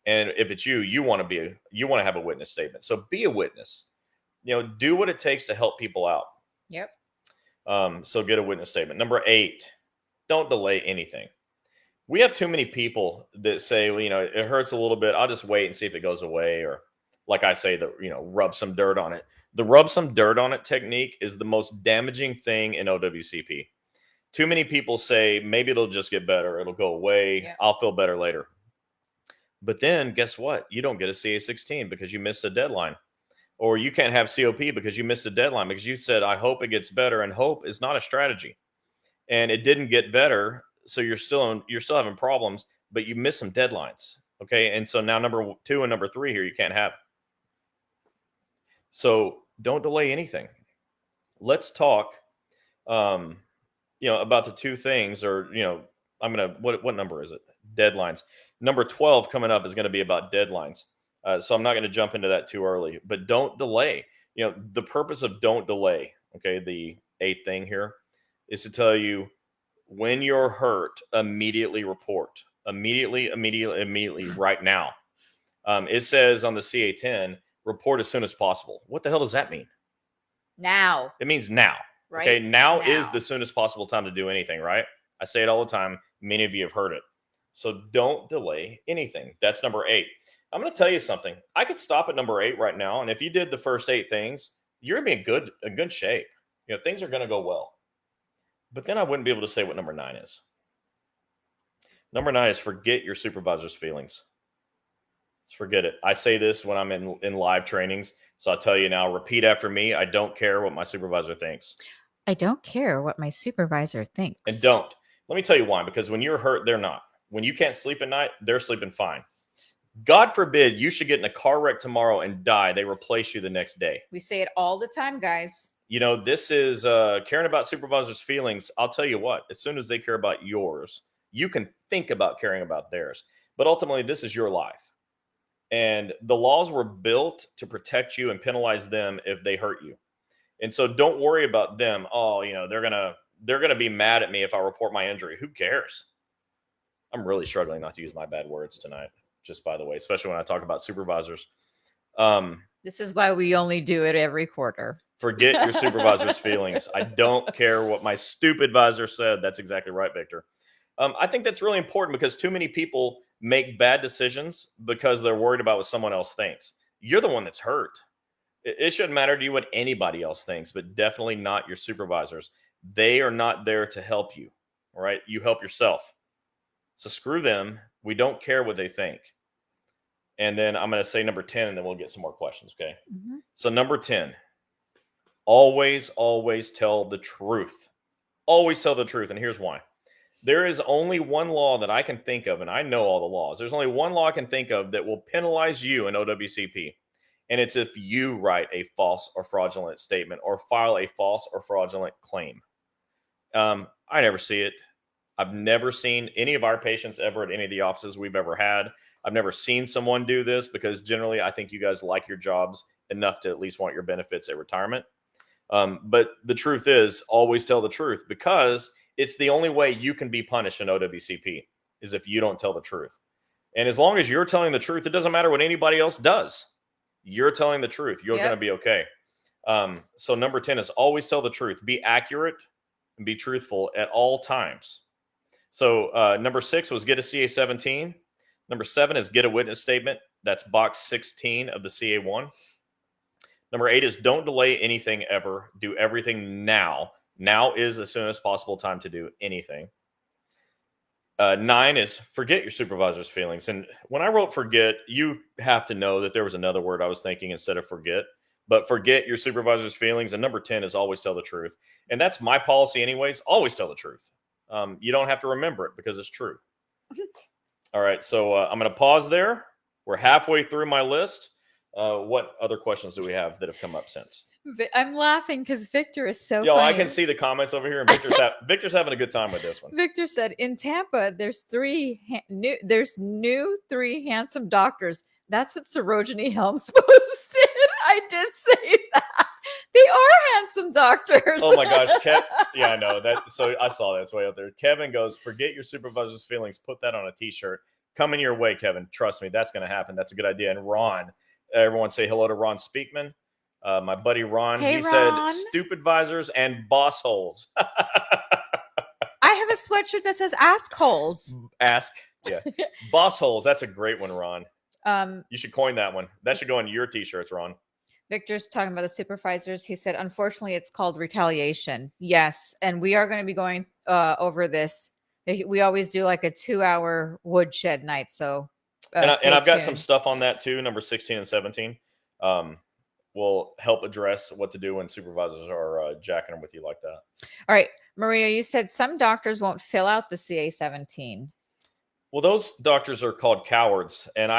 And if it's you, you want to have a witness statement. So be a witness. Do what it takes to help people out.
Yep.
So get a witness statement. Number 8, don't delay anything. We have too many people that say, well, it hurts a little bit. I'll just wait and see if it goes away. Or like I say, rub some dirt on it. The rub some dirt on it technique is the most damaging thing in OWCP. Too many people say, maybe it'll just get better. It'll go away. Yeah. I'll feel better later. But then guess what? You don't get a CA16 because you missed a deadline. Or you can't have COP because you missed a deadline because you said, I hope it gets better. And hope is not a strategy. And it didn't get better. So you're still having problems, but you missed some deadlines. Okay. And so now number 2 and number 3 here, you can't have. So don't delay anything. Let's talk, about the 2 things, or, what number is it? Deadlines. Number 12 coming up is going to be about deadlines. So I'm not going to jump into that too early, but don't delay. The purpose of don't delay, okay, the 8th thing here is to tell you when you're hurt, immediately report. Immediately, right now. It says on the CA10, report as soon as possible. What the hell does that mean?
Now.
It means now.
Right?
Okay, now is the soonest possible time to do anything, right? I say it all the time. Many of you have heard it. So don't delay anything. That's number 8. I'm going to tell you something. I could stop at number 8 right now, and if you did the first 8 things, you're going to be in good shape. Things are going to go well. But then I wouldn't be able to say what number 9 is. Number 9 is forget your supervisor's feelings. Just forget it. I say this when I'm in live trainings. So I'll tell you now, repeat after me. I don't care what my supervisor thinks.
I don't care what my supervisor thinks.
And don't. Let me tell you why. Because when you're hurt, they're not. When you can't sleep at night, they're sleeping fine. God forbid you should get in a car wreck tomorrow and die. They replace you the next day.
We say it all the time, guys.
This is caring about supervisors' feelings. I'll tell you what, as soon as they care about yours, you can think about caring about theirs. But ultimately, this is your life. And the laws were built to protect you and penalize them if they hurt you. And so don't worry about them. Oh, they're going to be mad at me if I report my injury. Who cares? I'm really struggling not to use my bad words tonight, just by the way, especially when I talk about supervisors.
This is why we only do it every quarter.
Forget your supervisor's feelings. I don't care what my stupid advisor said. That's exactly right, Victor. I think that's really important because too many people make bad decisions because they're worried about what someone else thinks. You're the one that's hurt. It shouldn't matter to you what anybody else thinks, but definitely not your supervisors. They are not there to help you, right? You help yourself. So screw them. We don't care what they think. And then I'm going to say number 10, and then we'll get some more questions, okay?
Mm-hmm.
So number 10, always, always tell the truth. Always tell the truth, and here's why. There is only one law that I can think of, and I know all the laws. There's only one law I can think of that will penalize you in OWCP, and it's if you write a false or fraudulent statement or file a false or fraudulent claim. I never see it. I've never seen any of our patients ever at any of the offices we've ever had. I've never seen someone do this because generally I think you guys like your jobs enough to at least want your benefits at retirement. But the truth is, always tell the truth, because it's the only way you can be punished in OWCP is if you don't tell the truth. And as long as you're telling the truth, it doesn't matter what anybody else does. You're telling the truth. You're going to be okay. So number 10 is always tell the truth. Be accurate and be truthful at all times. So number 6 was get a CA-17. Number 7 is get a witness statement. That's box 16 of the CA-1. Number 8 is don't delay anything ever. Do everything now. Now is the soonest possible time to do anything. 9 is forget your supervisor's feelings. And when I wrote forget, you have to know that there was another word I was thinking instead of forget. But forget your supervisor's feelings. And number 10 is always tell the truth. And that's my policy anyways. Always tell the truth. You don't have to remember it because it's true. All right. So I'm going to pause there. We're halfway through my list. What other questions do we have that have come up since?
I'm laughing because Victor is so
funny.
I
can see the comments over here, and Victor's having a good time with this one.
Victor said, in Tampa, there's new 3 handsome doctors. That's what Gini Helms posted. I did say that. They are handsome doctors.
Oh my gosh. Yeah, I know that. So I saw that. It's way out there. Kevin goes, forget your supervisor's feelings. Put that on a t-shirt. Coming your way, Kevin. Trust me, that's going to happen. That's a good idea. And Ron, everyone say hello to Ron Speakman. My buddy Ron,
hey,
he
Ron.
said stupid visors and boss holes.
I have a sweatshirt that says ask holes.
Ask. Yeah. Boss holes. That's a great one, Ron. You should coin that one. That should go on your t-shirts, Ron.
Victor's talking about the supervisors. He said, unfortunately, it's called retaliation. Yes. And we are going to be going over this. We always do like a 2-hour woodshed night. So,
and I've got some stuff on that too. Number 16 and 17 will help address what to do when supervisors are jacking them with you like that.
All right. Maria, you said some doctors won't fill out the CA-17.
Well, those doctors are called cowards. And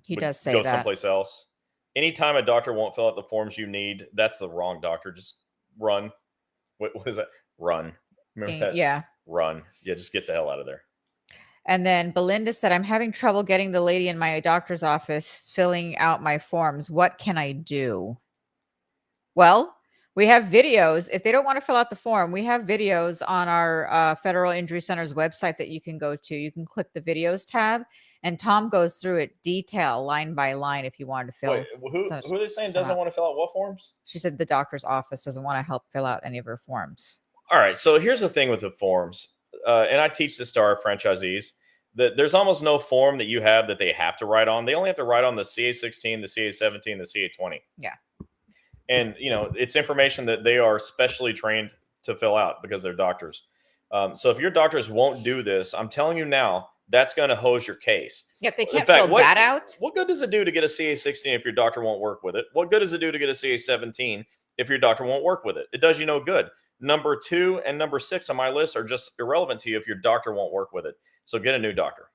he does say
go
that.
Someplace else. Anytime a doctor won't fill out the forms you need, that's the wrong doctor. Just run. What is that? Run. Remember that?
Yeah.
Run. Yeah, just get the hell out of there.
And then Belinda said, I'm having trouble getting the lady in my doctor's office filling out my forms. What can I do? Well, we have videos. If they don't want to fill out the form, we have videos on our Federal Injury Center's website that you can go to. You can click the videos tab, and Tom goes through it detail line by line if you wanted to fill.
Wait, who are they saying doesn't want to fill out what forms?
She said the doctor's office doesn't want to help fill out any of her forms.
All right. So here's the thing with the forms. And I teach this to our franchisees, that there's almost no form that you have that they have to write on. They only have to write on the CA-16, the CA-17, the CA-20.
Yeah.
And, it's information that they are specially trained to fill out because they're doctors. So if your doctors won't do this, I'm telling you now, that's going to hose your case.
Yeah, if they can't fill that out.
What good does it do to get a CA-16 if your doctor won't work with it? What good does it do to get a CA-17 if your doctor won't work with it? It does you no good. Number 2 and number 6 on my list are just irrelevant to you if your doctor won't work with it. So get a new doctor.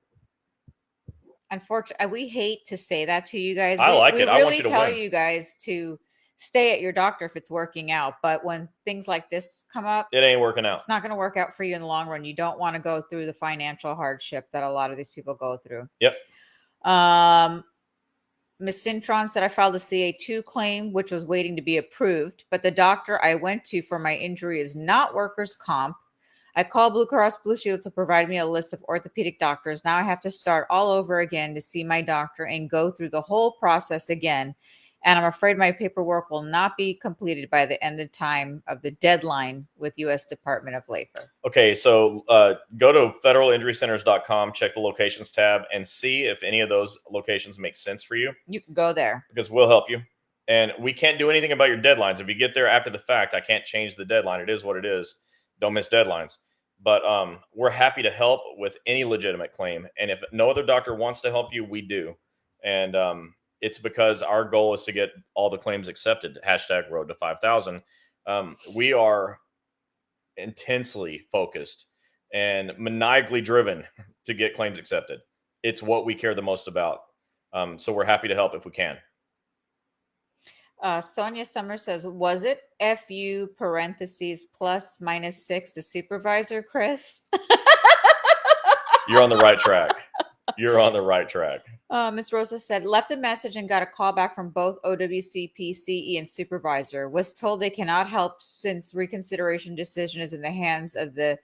Unfortunately, we hate to say that to you guys.
I like it.
I
want
really
you to
tell
win.
you guys to stay at your doctor if it's working out. But when things like this come up,
it ain't working out.
It's not going to work out for you in the long run. You don't want to go through the financial hardship that a lot of these people go through.
Yep.
Ms. Cintron said I filed a CA2 claim, which was waiting to be approved, but the doctor I went to for my injury is not workers' comp. I called Blue Cross Blue Shield to provide me a list of orthopedic doctors. Now I have to start all over again to see my doctor and go through the whole process again. and I'm afraid my paperwork will not be completed by the end of time of the deadline with U.S. Department of Labor.
Okay, so go to federalinjurycenters.com, check the locations tab, and see if any of those locations make sense for you.
You can go there.
Because we'll help you. And we can't do anything about your deadlines. If you get there after the fact, I can't change the deadline. It is what it is. Don't miss deadlines. But we're happy to help with any legitimate claim. And if no other doctor wants to help you, we do. And it's because our goal is to get all the claims accepted. Hashtag road to 5,000. We are intensely focused and maniacally driven to get claims accepted. It's what we care the most about. So we're happy to help if we can.
Sonia Summer says, was it FU parentheses plus minus 6 the supervisor, Chris?
You're on the right track. You're on the right track.
Miss Rosa said, left a message and got a call back from both OWCP, CE, and supervisor. Was told they cannot help since reconsideration decision is in the hands of the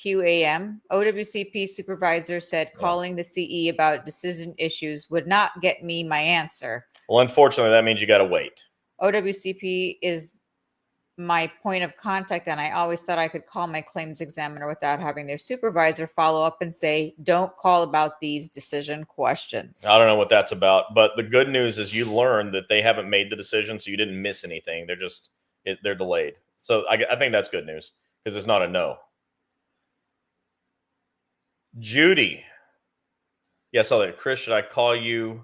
QAM. OWCP supervisor said calling the CE about decision issues would not get me my answer.
Well, unfortunately, that means you got to wait.
OWCP is my point of contact, and I always thought I could call my claims examiner without having their supervisor follow up and say, don't call about these decision questions.
I don't know what that's about, but the good news is you learned that they haven't made the decision, so you didn't miss anything. They're just, they're delayed. So I think that's good news because it's not a no. Judy. Yeah, I saw that. Chris, should I call you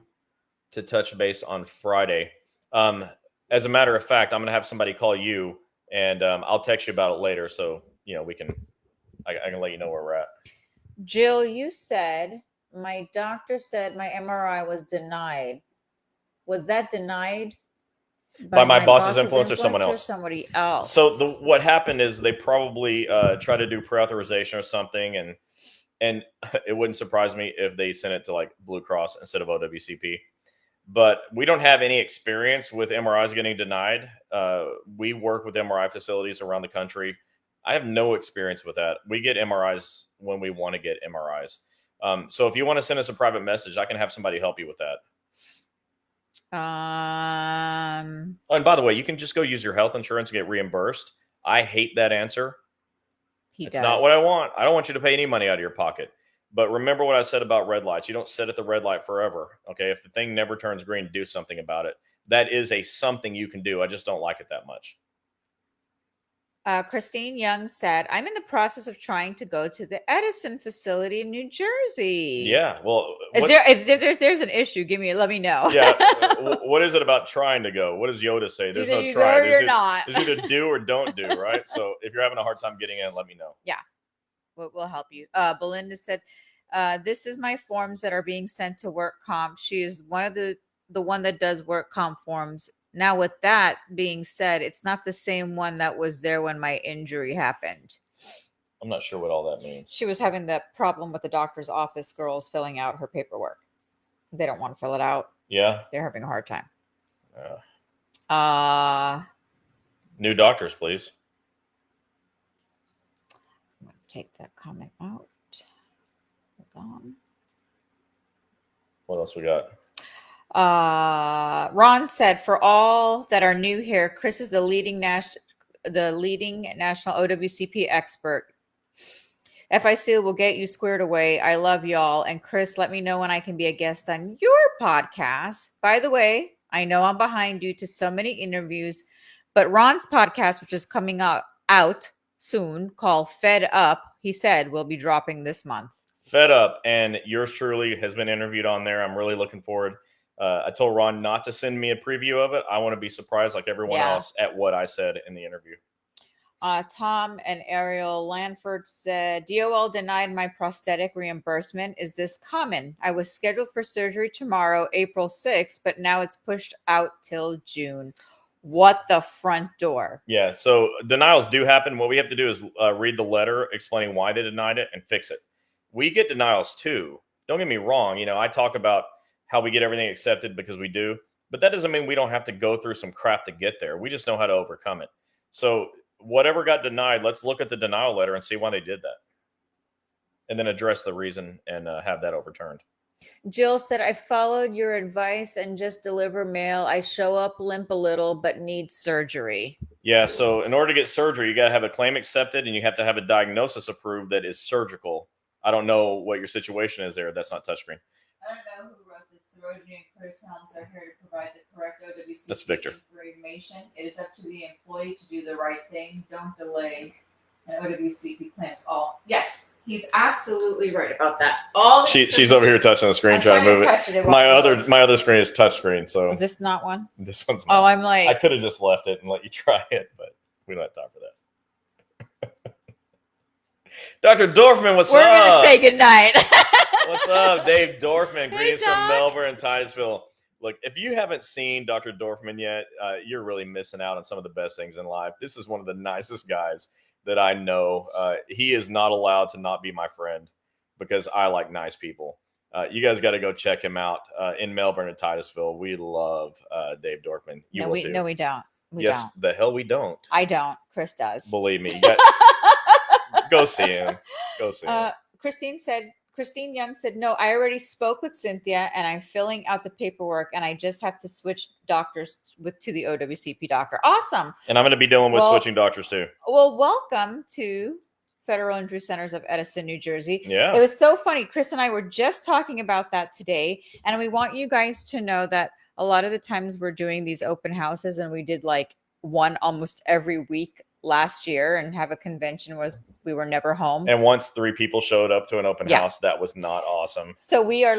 to touch base on Friday? As a matter of fact, I'm going to have somebody call you, and I'll text you about it later. So, I can let you know where we're at.
Jill, you said, my doctor said my MRI was denied. Was that denied
by my boss's influence or someone else?
Somebody else.
So what happened is they probably tried to do pre-authorization or something, and it wouldn't surprise me if they sent it to like Blue Cross instead of OWCP. But we don't have any experience with MRIs getting denied. We work with MRI facilities around the country. I have no experience with that. We get MRIs when we want to get MRIs. So if you want to send us a private message, I can have somebody help you with that. Oh, and by the way, you can just go use your health insurance and get reimbursed. I hate that answer. It's not what I want. I don't want you to pay any money out of your pocket. But remember what I said about red lights. You don't sit at the red light forever. Okay. If the thing never turns green, do something about it. That is something you can do. I just don't like it that much.
Christine Young said, I'm in the process of trying to go to the Edison facility in New Jersey.
Yeah. Well,
if there's an issue, let me know.
Yeah. What is it about trying to go? What does Yoda say? There's no try. There's either do or don't do, right? So if you're having a hard time getting in, let me know.
Yeah. We'll help you. Belinda said, this is my forms that are being sent to work comp. She is one of the one that does work comp forms. Now, with that being said, it's not the same one that was there when my injury happened.
I'm not sure what all that means.
She was having that problem with the doctor's office girls filling out her paperwork. They don't want to fill it out.
Yeah.
They're having a hard time.
New doctors, please.
I'm going to take that comment out. Hold on.
What else we got?
Ron said, for all that are new here, Chris is the leading national OWCP expert. FIC will get you squared away. I love y'all. And Chris, let me know when I can be a guest on your podcast. By the way, I know I'm behind due to so many interviews, but Ron's podcast, which is coming out soon, called Fed Up, he said will be dropping this month.
Fed Up, and yours truly has been interviewed on there. I'm really looking forward. I told Ron not to send me a preview of it. I want to be surprised like everyone else at what I said in the interview.
Tom and Ariel Lanford said, DOL denied my prosthetic reimbursement. Is this common? I was scheduled for surgery tomorrow, April 6th, but now it's pushed out till June. What the front door? Yeah,
so denials do happen. What we have to do is read the letter explaining why they denied it and fix it. We get denials too. Don't get me wrong. I talk about how we get everything accepted because we do, but that doesn't mean we don't have to go through some crap to get there. We just know how to overcome it. So whatever got denied, let's look at the denial letter and see why they did that, and then address the reason and have that overturned.
Jill said, I followed your advice and just deliver mail. I show up limp a little, but need surgery.
Yeah, so in order to get surgery, you got to have a claim accepted and you have to have a diagnosis approved that is surgical. I don't know what your situation is there. That's not touchscreen.
I don't know who wrote this. Rosie and Chris Helms are here to provide the correct OWCP
That's Victor.
information. It is up to the employee to do the right thing. Don't delay. And OWCP claims all. Yes, he's absolutely right about that.
She's over here touching the screen, trying to move it. My other screen is touch screen. So
is this not one?
This one's not.
Oh, I'm like,
I could have just left it and let you try it, but we don't have time for that. Dr. Dorfman, what's up?
We're gonna say goodnight.
What's up, Dave Dorfman?
Hey,
Greetings
Doc.
from Melbourne and Titusville. Look, if you haven't seen Dr. Dorfman yet, you're really missing out on some of the best things in life. This is one of the nicest guys that I know. He is not allowed to not be my friend because I like nice people. You guys got to go check him out in Melbourne and Titusville. We love Dave Dorfman. You will too.
No, we don't.
Yes, the hell we don't.
I don't. Chris does.
Believe me. Go see him. Go see him.
Christine Young said, no, I already spoke with Cynthia and I'm filling out the paperwork and I just have to switch doctors to the OWCP doctor. Awesome.
And I'm going to be dealing with switching doctors too.
Well, welcome to Federal Injury Centers of Edison, New Jersey.
Yeah.
It was so funny. Chris and I were just talking about that today. And we want you guys to know that a lot of the times we're doing these open houses, and we did like one almost every week last year, and have a convention was we were never home.
And once 3 people showed up to an open house, that was not awesome.
So we are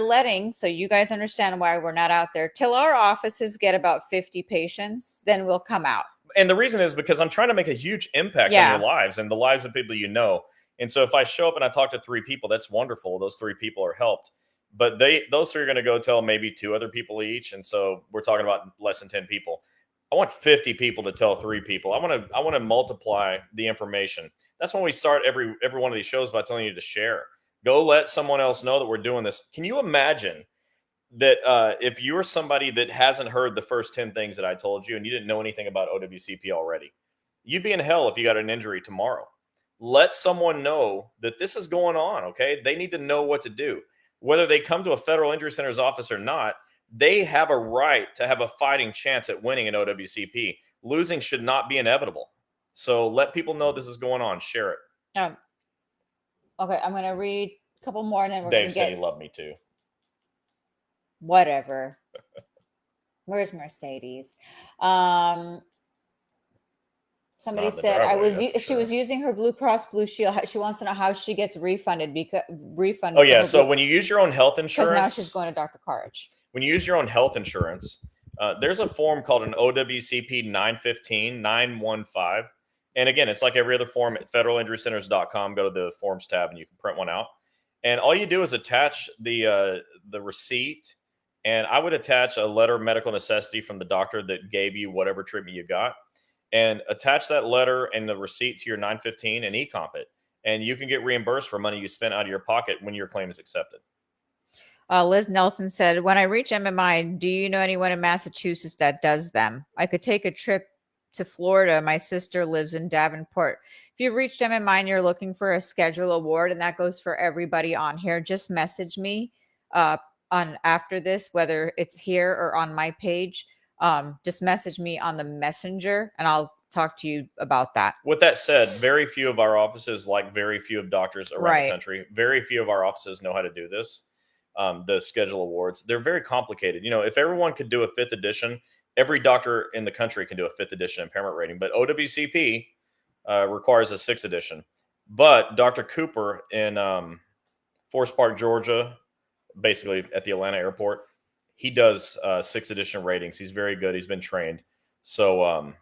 so you guys understand why we're not out there till our offices get about 50 patients, then we'll come out.
And the reason is because I'm trying to make a huge impact on your lives and the lives of people you know. And so if I show up and I talk to 3 people, that's wonderful. Those 3 people are helped. But those 3 are going to go tell maybe 2 other people each. And so we're talking about less than 10 people. I want 50 people to tell 3 people. I want to multiply the information. That's when we start every one of these shows by telling you to share. Go let someone else know that we're doing this. Can you imagine that if you're somebody that hasn't heard the first 10 things that I told you and you didn't know anything about OWCP already, you'd be in hell if you got an injury tomorrow. Let someone know that this is going on, okay? They need to know what to do. Whether they come to a Federal Injury Center's office or not, they have a right to have a fighting chance at winning an OWCP. Losing should not be inevitable. So let people know this is going on. Share it.
Okay, I'm going to read a couple more and then we're going to
Dave said he loved me too.
Whatever. Where's Mercedes? Somebody said she was using her Blue Cross Blue Shield. She wants to know how she gets refunded
Oh yeah, so when you use your own health insurance,
because now she's going to Dr. Courage.
When you use your own health insurance, there's a form called an OWCP 915, and again, it's like every other form at federalinjurycenters.com. Go to the forms tab and you can print one out. And all you do is attach the receipt, and I would attach a letter of medical necessity from the doctor that gave you whatever treatment you got. And attach that letter and the receipt to your 915 and e-comp it. And you can get reimbursed for money you spent out of your pocket when your claim is accepted.
Liz Nelson said, when I reach MMI, do you know anyone in Massachusetts that does them? I could take a trip to Florida. My sister lives in Davenport. If you've reached MMI and you're looking for a schedule award, and that goes for everybody on here, just message me on after this, whether it's here or on my page. Just message me on the messenger and I'll talk to you about that.
With that said, very few of our offices, like very few of doctors around the country, very few of our offices know how to do this. The schedule awards, they're very complicated. You know, if everyone could do a 5th edition, every doctor in the country can do a 5th edition impairment rating, but OWCP requires a 6th edition. But Dr. Cooper in Forest Park, Georgia, basically at the Atlanta airport, he does 6th edition ratings. He's very good. He's been trained. So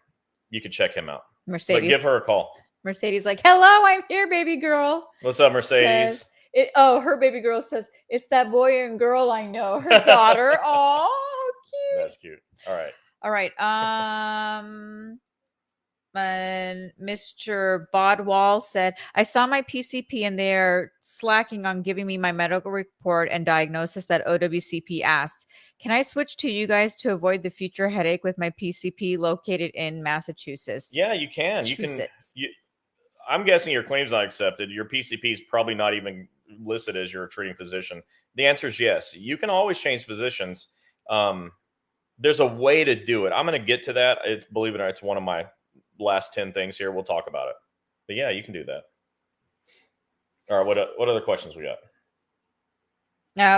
you can check him out.
Mercedes.
But give her a call.
Mercedes like, hello, I'm here, baby girl.
What's up, Mercedes?
Her baby girl says, it's that boy and girl I know, her daughter. Oh, cute.
That's cute. All right.
All right. And Mr. Bodwall said, I saw my PCP and they're slacking on giving me my medical report and diagnosis that OWCP asked. Can I switch to you guys to avoid the future headache with my PCP located in Massachusetts?
Yeah, you can. I'm guessing your claim's not accepted. Your PCP is probably not even listed as your treating physician? The answer is yes. You can always change physicians. There's a way to do it. I'm going to get to that. Believe it or not, it's one of my last 10 things here. We'll talk about it. But yeah, you can do that. All right. What other questions we got?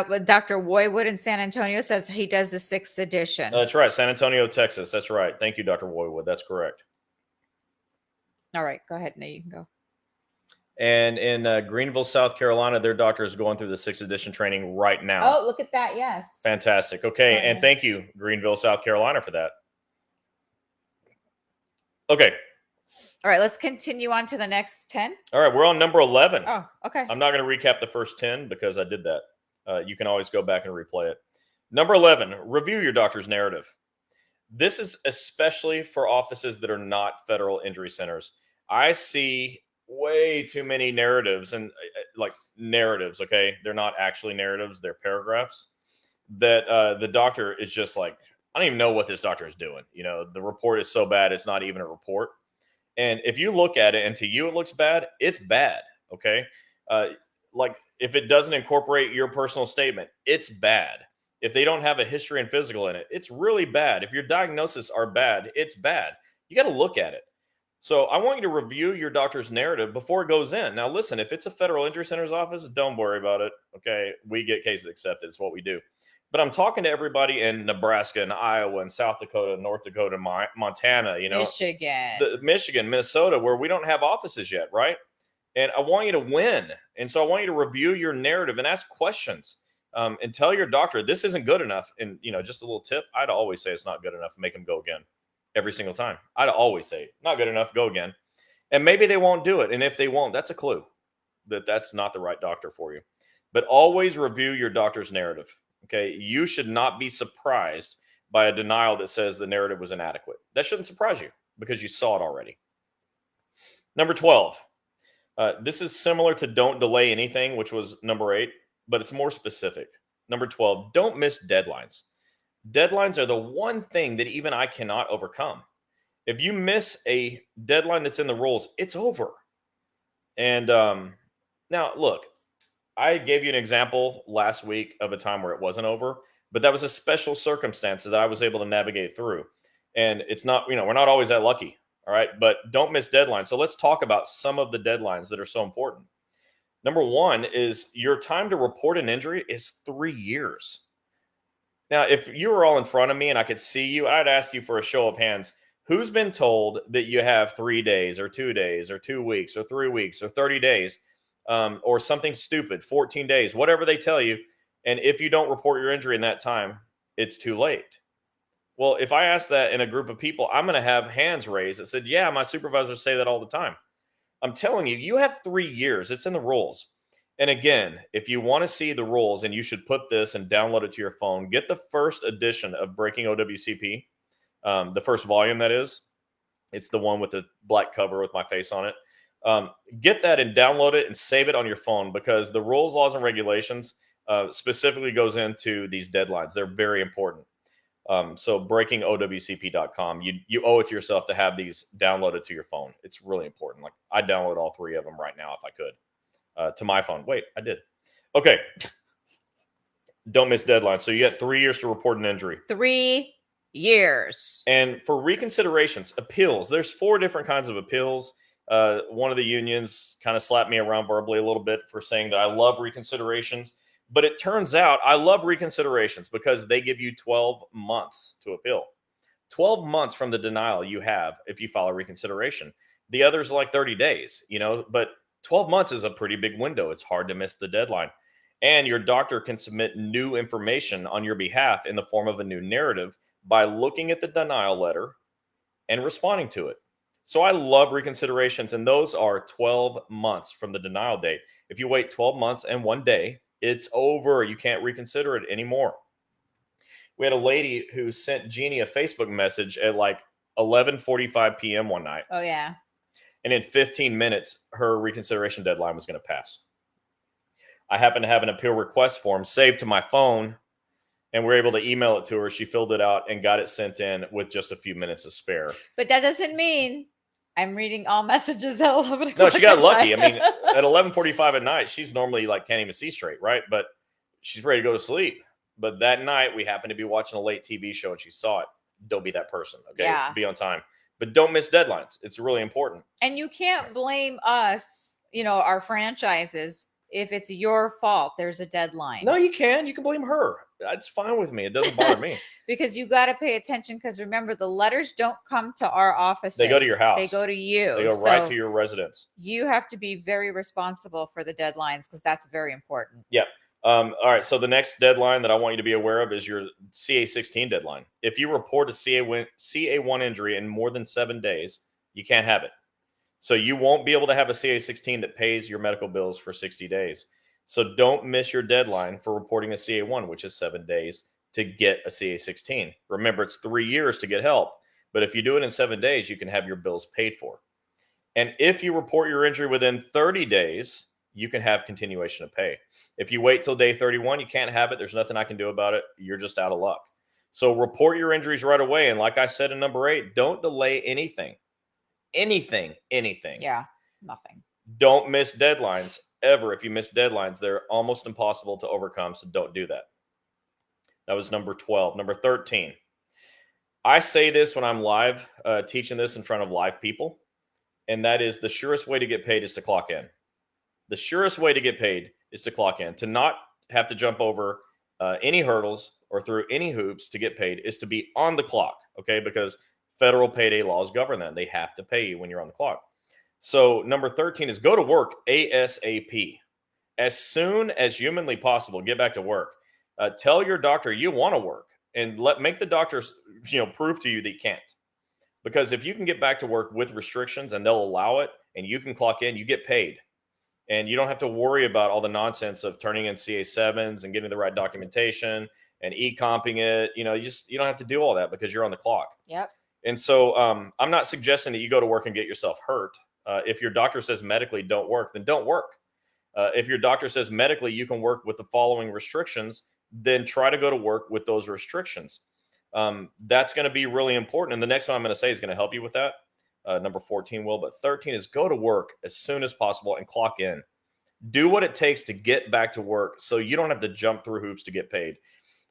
But Dr. Woywood in San Antonio says he does the 6th edition.
That's right. San Antonio, Texas. That's right. Thank you, Dr. Woywood. That's correct.
All right. Go ahead. Now you can go.
And in Greenville, South Carolina, their doctor is going through the 6th edition training right now.
Oh, look at that. Yes.
Fantastic. Okay.
Sorry.
And thank you, Greenville, South Carolina, for that. Okay.
All right. Let's continue on to the next 10.
All right. We're on number 11.
Oh, okay.
I'm not going to recap the first 10 because I did that. You can always go back and replay it. Number 11, review your doctor's narrative. This is especially for offices that are not federal injury centers. I see way too many narratives and like narratives. Okay. They're not actually narratives. They're paragraphs that the doctor is just like, I don't even know what this doctor is doing. You know, the report is so bad. It's not even a report. And if you look at it and to you, it looks bad, it's bad. Okay. Like if it doesn't incorporate your personal statement, it's bad. If they don't have a history and physical in it, it's really bad. If your diagnoses are bad, it's bad. You got to look at it. So I want you to review your doctor's narrative before it goes in. Now, listen, if it's a federal injury center's office, don't worry about it. Okay. We get cases accepted. It's what we do. But I'm talking to everybody in Nebraska and Iowa and South Dakota, North Dakota, Montana, you know, Michigan, Minnesota, where we don't have offices yet. Right. And I want you to win. And so I want you to review your narrative and ask questions and tell your doctor, this isn't good enough. And, you know, just a little tip, I'd always say it's not good enough and make them go again every single time. I'd always say, not good enough, go again. And maybe they won't do it. And if they won't, that's a clue that that's not the right doctor for you. But always review your doctor's narrative. Okay. You should not be surprised by a denial that says the narrative was inadequate. That shouldn't surprise you because you saw it already. Number 12. This is similar to don't delay anything, which was number 8, but it's more specific. Number 12, don't miss deadlines. Deadlines are the one thing that even I cannot overcome. If you miss a deadline that's in the rules, it's over. And now, look, I gave you an example last week of a time where it wasn't over, but that was a special circumstance that I was able to navigate through. And it's not, you know, we're not always that lucky. All right. But don't miss deadlines. So let's talk about some of the deadlines that are so important. Number 1 is your time to report an injury is 3 years. Now, if you were all in front of me and I could see you, I'd ask you for a show of hands. Who's been told that you have 3 days or 2 days or 2 weeks or 3 weeks or 30 days or something stupid, 14 days, whatever they tell you. And if you don't report your injury in that time, it's too late. Well, if I ask that in a group of people, I'm going to have hands raised that said, yeah, my supervisors say that all the time. I'm telling you, you have 3 years. It's in the rules. And again, if you want to see the rules and you should put this and download it to your phone, get the first edition of Breaking OWCP, the first volume that is. It's the one with the black cover with my face on it. Get that and download it and save it on your phone because the rules, laws, and regulations specifically goes into these deadlines. They're very important. So breakingowcp.com, you owe it to yourself to have these downloaded to your phone. It's really important. Like I download all 3 of them right now if I could to my phone. Wait, I did. Okay. Don't miss deadlines. So you got 3 years to report an injury.
3 years.
And for reconsiderations, appeals, there's 4 different kinds of appeals. One of the unions kind of slapped me around verbally a little bit for saying that I love reconsiderations. But it turns out I love reconsiderations because they give you 12 months to appeal. 12 months from the denial you have if you file a reconsideration. The others are like 30 days, you know, but 12 months is a pretty big window. It's hard to miss the deadline. And your doctor can submit new information on your behalf in the form of a new narrative by looking at the denial letter and responding to it. So I love reconsiderations, and those are 12 months from the denial date. If you wait 12 months and 1 day, it's over. You can't reconsider it anymore. We had a lady who sent Gini a Facebook message at like 11:45 p.m. one night.
Oh, yeah.
And in 15 minutes, her reconsideration deadline was going to pass. I happened to have an appeal request form saved to my phone, and we were able to email it to her. She filled it out and got it sent in with just a few minutes to spare.
But that doesn't mean I'm reading all messages at 11 o'clock.
No, she got
at
lucky. I
night.
mean, at 11:45 at night, she's normally like can't even see straight, right? But she's ready to go to sleep. But that night, we happened to be watching a late TV show and she saw it. Don't be that person, okay?
Yeah.
Be on time. But don't miss deadlines. It's really important.
And you can't blame us, our franchises, if it's your fault there's a deadline.
No, you can. You can blame her. It's fine with me. It doesn't bother me.
Because you got to pay attention, because remember, the letters don't come to our offices.
They go to your house.
They go to you.
They go right to your residence.
You have to be very responsible for the deadlines, because that's very important.
Yeah. All right. So the next deadline that I want you to be aware of is your CA16 deadline. If you report a CA1 injury in more than 7 days, you can't have it. So you won't be able to have a CA16 that pays your medical bills for 60 days. So don't miss your deadline for reporting a CA1, which is 7 days, to get a CA16. Remember, it's 3 years to get help. But if you do it in 7 days, you can have your bills paid for. And if you report your injury within 30 days, you can have continuation of pay. If you wait till day 31, you can't have it. There's nothing I can do about it. You're just out of luck. So report your injuries right away. And like I said in number 8, don't delay anything. Anything.
Yeah, nothing.
Don't miss deadlines ever. If you miss deadlines, they're almost impossible to overcome. So don't do that. That was number 12. Number 13. I say this when I'm live, teaching this in front of live people. And that is the surest way to get paid is to clock in. The surest way to get paid is to clock in. To not have to jump over any hurdles or through any hoops to get paid is to be on the clock, okay? Because federal payday laws govern that. They have to pay you when you're on the clock. So number 13 is go to work ASAP. As soon as humanly possible, get back to work. Tell your doctor you want to work, and make the doctor prove to you that you can't. Because if you can get back to work with restrictions and they'll allow it and you can clock in, you get paid. And you don't have to worry about all the nonsense of turning in CA7s and getting the right documentation and e-comping it. You don't have to do all that because you're on the clock.
Yep.
And so I'm not suggesting that you go to work and get yourself hurt. If your doctor says medically don't work, then don't work. If your doctor says medically you can work with the following restrictions, then try to go to work with those restrictions. That's going to be really important. And the next one I'm going to say is going to help you with that. Number 14 will, but 13 is go to work as soon as possible and clock in. Do what it takes to get back to work so you don't have to jump through hoops to get paid.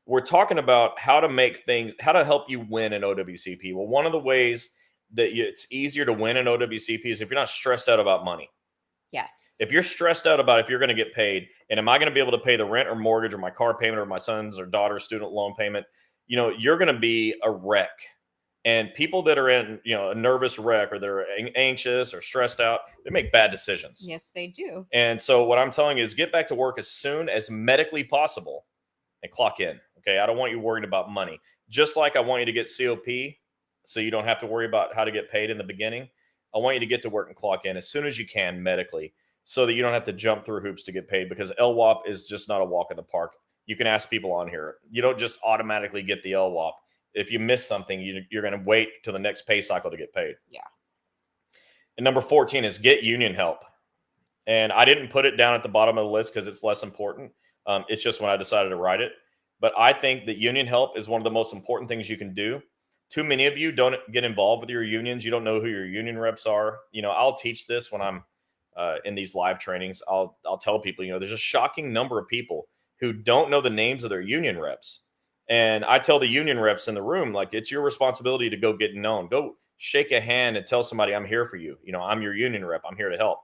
We're talking about how to help you win in OWCP. Well, one of the ways that it's easier to win in OWCP is if you're not stressed out about money.
Yes.
If you're stressed out about if you're going to get paid and am I going to be able to pay the rent or mortgage or my car payment or my son's or daughter's student loan payment, you're going to be a wreck. And people that are in, a nervous wreck or they're anxious or stressed out, they make bad decisions.
Yes, they do.
And so what I'm telling you is get back to work as soon as medically possible and clock in. Okay. I don't want you worried about money. Just like I want you to get COP so you don't have to worry about how to get paid in the beginning. I want you to get to work and clock in as soon as you can medically so that you don't have to jump through hoops to get paid, because LWOP is just not a walk in the park. You can ask people on here. You don't just automatically get the LWOP. If you miss something, you're going to wait till the next pay cycle to get paid.
Yeah.
And number 14 is get union help. And I didn't put it down at the bottom of the list because it's less important. It's just when I decided to write it. But I think that union help is one of the most important things you can do. Too many of you don't get involved with your unions. You don't know who your union reps are. I'll teach this when I'm in these live trainings. I'll tell people, there's a shocking number of people who don't know the names of their union reps. And I tell the union reps in the room, like, it's your responsibility to go get known. Go shake a hand and tell somebody I'm here for you. I'm your union rep. I'm here to help.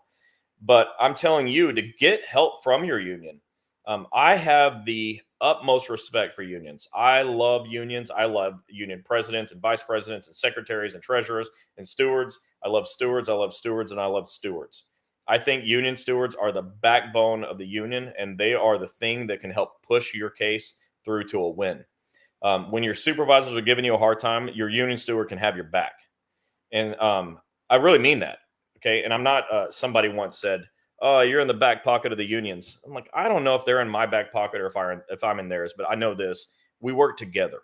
But I'm telling you to get help from your union. I have the utmost respect for unions. I love unions. I love union presidents and vice presidents and secretaries and treasurers and stewards. I love stewards. I love stewards, and I love stewards. I think union stewards are the backbone of the union, and they are the thing that can help push your case through to a win. When your supervisors are giving you a hard time, your union steward can have your back. And I really mean that. Okay. And I'm not, somebody once said, oh, you're in the back pocket of the unions. I'm like, I don't know if they're in my back pocket or if I'm in theirs, but I know this, we work together.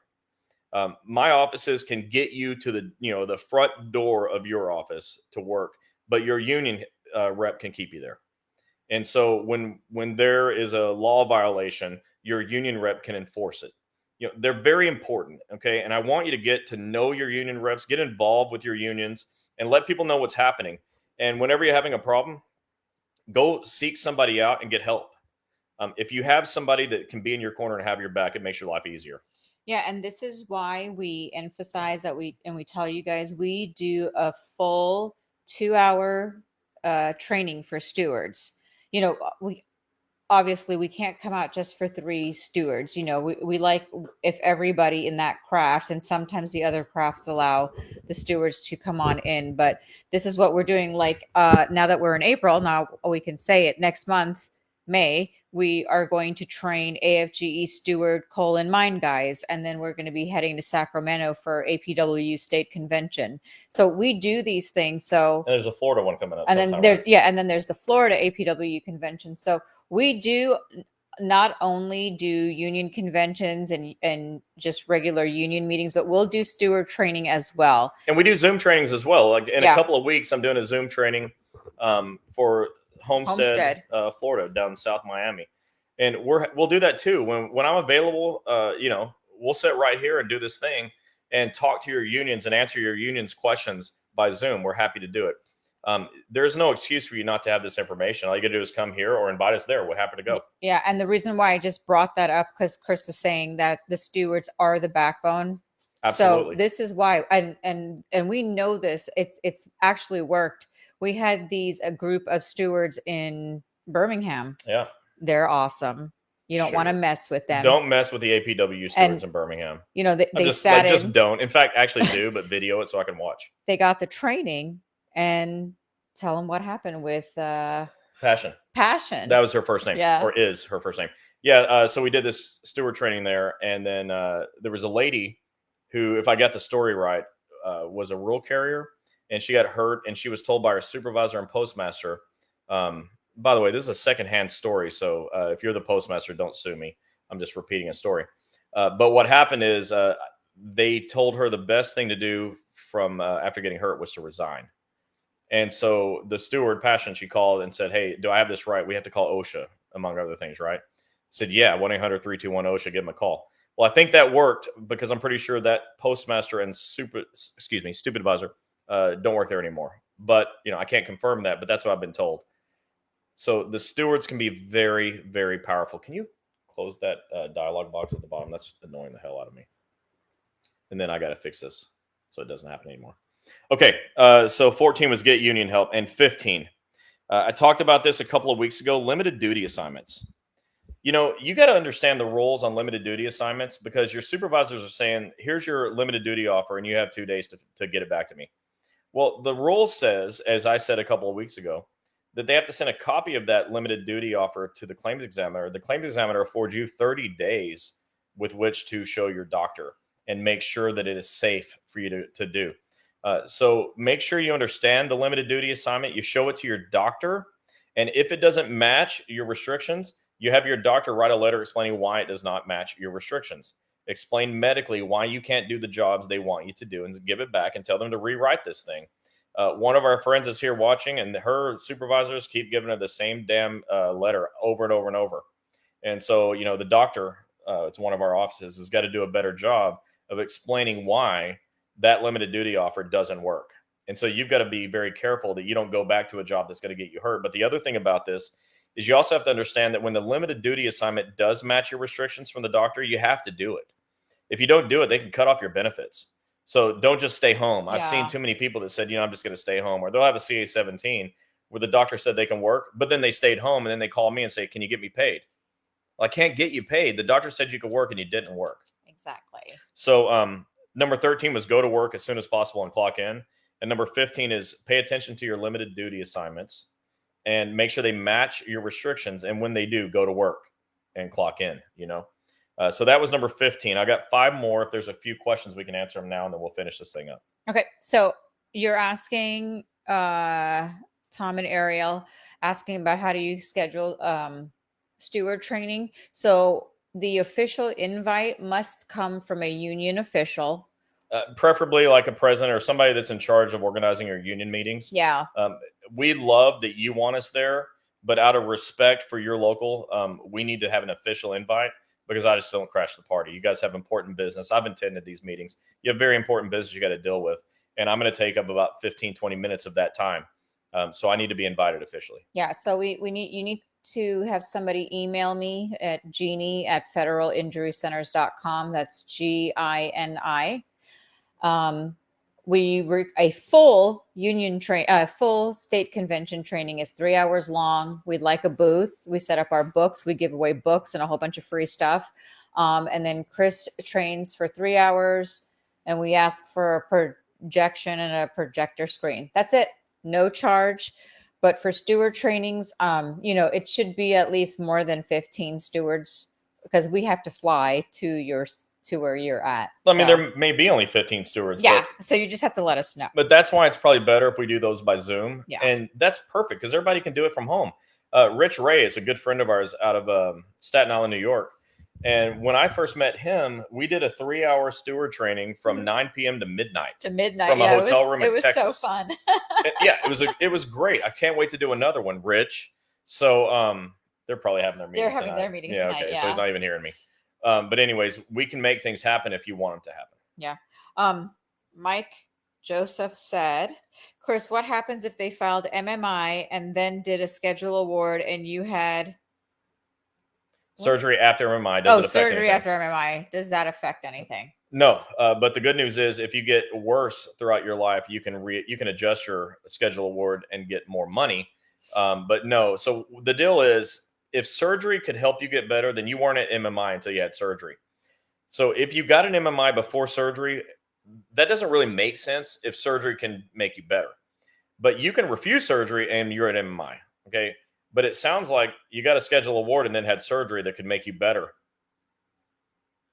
My offices can get you to the front door of your office to work, but your union rep can keep you there. And so when there is a law violation, your union rep can enforce it. They're very important. Okay. And I want you to get to know your union reps, get involved with your unions. and let people know what's happening. And whenever you're having a problem, go seek somebody out and get help. If you have somebody that can be in your corner and have your back, it makes your life easier.
Yeah, and this is why we emphasize that we tell you guys we do a full 2-hour training for stewards. We obviously we can't come out just for 3 stewards. We like if everybody in that craft, and sometimes the other crafts allow the stewards to come on in, but this is what we're doing. Like now that we're in April, now we can say it, next month, May, we are going to train AFGE steward coal and mine guys, and then we're going to be heading to Sacramento for APW state convention. So we do these things. So
and there's a Florida one coming up,
and then there's and then there's the Florida APW convention. So we do not only do union conventions and just regular union meetings, but we'll do steward training as well.
And we do Zoom trainings as well. Like in a couple of weeks, I'm doing a Zoom training for Homestead. Florida, down in South Miami, and we'll do that too when I'm available. We'll sit right here and do this thing and talk to your unions and answer your unions' questions by Zoom. We're happy to do it. There's no excuse for you not to have this information. All you got to do is come here or invite us there. We're happy to go.
Yeah, and the reason why I just brought that up because Chris is saying that the stewards are the backbone.
Absolutely.
So this is why, and we know this. It's actually worked. We had a group of stewards in Birmingham.
Yeah,
they're awesome. You don't want to mess with them.
Don't mess with the APW stewards in Birmingham.
They sat in.
Just don't. In fact, actually do, but video it so I can watch.
They got the training, and tell them what happened with
Passion. That was her first name, or is her first name. Yeah. So we did this steward training there, and then there was a lady who, if I got the story right, was a rural carrier, and she got hurt, and she was told by her supervisor and postmaster. By the way, this is a secondhand story, so if you're the postmaster, don't sue me. I'm just repeating a story. But what happened is they told her the best thing to do from after getting hurt was to resign. And so the steward, Passion, she called and said, "Hey, do I have this right? We have to call OSHA, among other things, right?" Said, "Yeah, 1-800-321-OSHA, give them a call." Well, I think that worked because I'm pretty sure that postmaster and stupid advisor don't work there anymore. But I can't confirm that, but that's what I've been told. So the stewards can be very, very powerful. Can you close that dialog box at the bottom? That's annoying the hell out of me. And then I got to fix this so it doesn't happen anymore. Okay, so 14 was get union help, and 15. I talked about this a couple of weeks ago, limited duty assignments. You got to understand the roles on limited duty assignments because your supervisors are saying, here's your limited duty offer, and you have 2 days to get it back to me. Well, the rule says, as I said a couple of weeks ago, that they have to send a copy of that limited duty offer to the claims examiner. The claims examiner affords you 30 days with which to show your doctor and make sure that it is safe for you to do. So make sure you understand the limited duty assignment. You show it to your doctor. And if it doesn't match your restrictions, you have your doctor write a letter explaining why it does not match your restrictions. Explain medically why you can't do the jobs they want you to do and give it back and tell them to rewrite this thing. One of our friends is here watching, and her supervisors keep giving her the same damn letter over and over and over. And so, the doctor, it's one of our offices, has got to do a better job of explaining why that limited duty offer doesn't work. And so you've got to be very careful that you don't go back to a job that's going to get you hurt. But the other thing about this is you also have to understand that when the limited duty assignment does match your restrictions from the doctor, you have to do it. If you don't do it, they can cut off your benefits. So don't just stay home. I've seen too many people that said, I'm just going to stay home, or they'll have a CA-17 where the doctor said they can work, but then they stayed home and then they call me and say, can you get me paid? Well, I can't get you paid. The doctor said you could work and you didn't work.
Exactly.
So number 13 was go to work as soon as possible and clock in. And number 15 is pay attention to your limited duty assignments and make sure they match your restrictions. And when they do, go to work and clock in, So that was number 15. I got 5 more. If there's a few questions, we can answer them now, and then we'll finish this thing up.
Okay. So you're asking Tom and Ariel, asking about how do you schedule steward training. So the official invite must come from a union official.
Preferably like a president or somebody that's in charge of organizing your union meetings.
Yeah.
We love that you want us there, but out of respect for your local, we need to have an official invite. Because I just don't crash the party. You guys have important business. I've attended these meetings. You have very important business you got to deal with. and I'm going to take up about 15, 20 minutes of that time. So I need to be invited officially.
Yeah. So you need to have somebody email me at Gini@federalinjurycenters.com. That's GINI. A full full state convention training is 3 hours long. We'd like a booth. We set up our books. We give away books and a whole bunch of free stuff. And then Chris trains for 3 hours, and we ask for a projection and a projector screen. That's it. No charge. But for steward trainings, it should be at least more than 15 stewards, because we have to fly to where you're at.
I mean, there may be only 15 stewards.
Yeah. So you just have to let us know.
But that's why it's probably better if we do those by Zoom.
Yeah.
And that's perfect because everybody can do it from home. Rich Ray is a good friend of ours out of Staten Island, New York. And when I first met him, we did a 3-hour steward training from 9 p.m. to midnight.
From a
hotel room in Texas.
It was so fun.
Yeah, it was great. I can't wait to do another one, Rich. So they're probably having their meeting.
They're having their meeting tonight.
Okay. So he's not even hearing me. But anyways, we can make things happen if you want them to happen.
Yeah. Mike Joseph said, Chris, what happens if they filed MMI and then did a schedule award and you had
surgery after MMI? Does it affect
surgery
anything?
after MMI. Does that affect anything?
No. But the good news is if you get worse throughout your life, you can adjust your schedule award and get more money. But no. So the deal is, if surgery could help you get better, then you weren't at MMI until you had surgery. So if you got an MMI before surgery, that doesn't really make sense if surgery can make you better. But you can refuse surgery and you're at MMI. Okay. But it sounds like you got a schedule award and then had surgery that could make you better.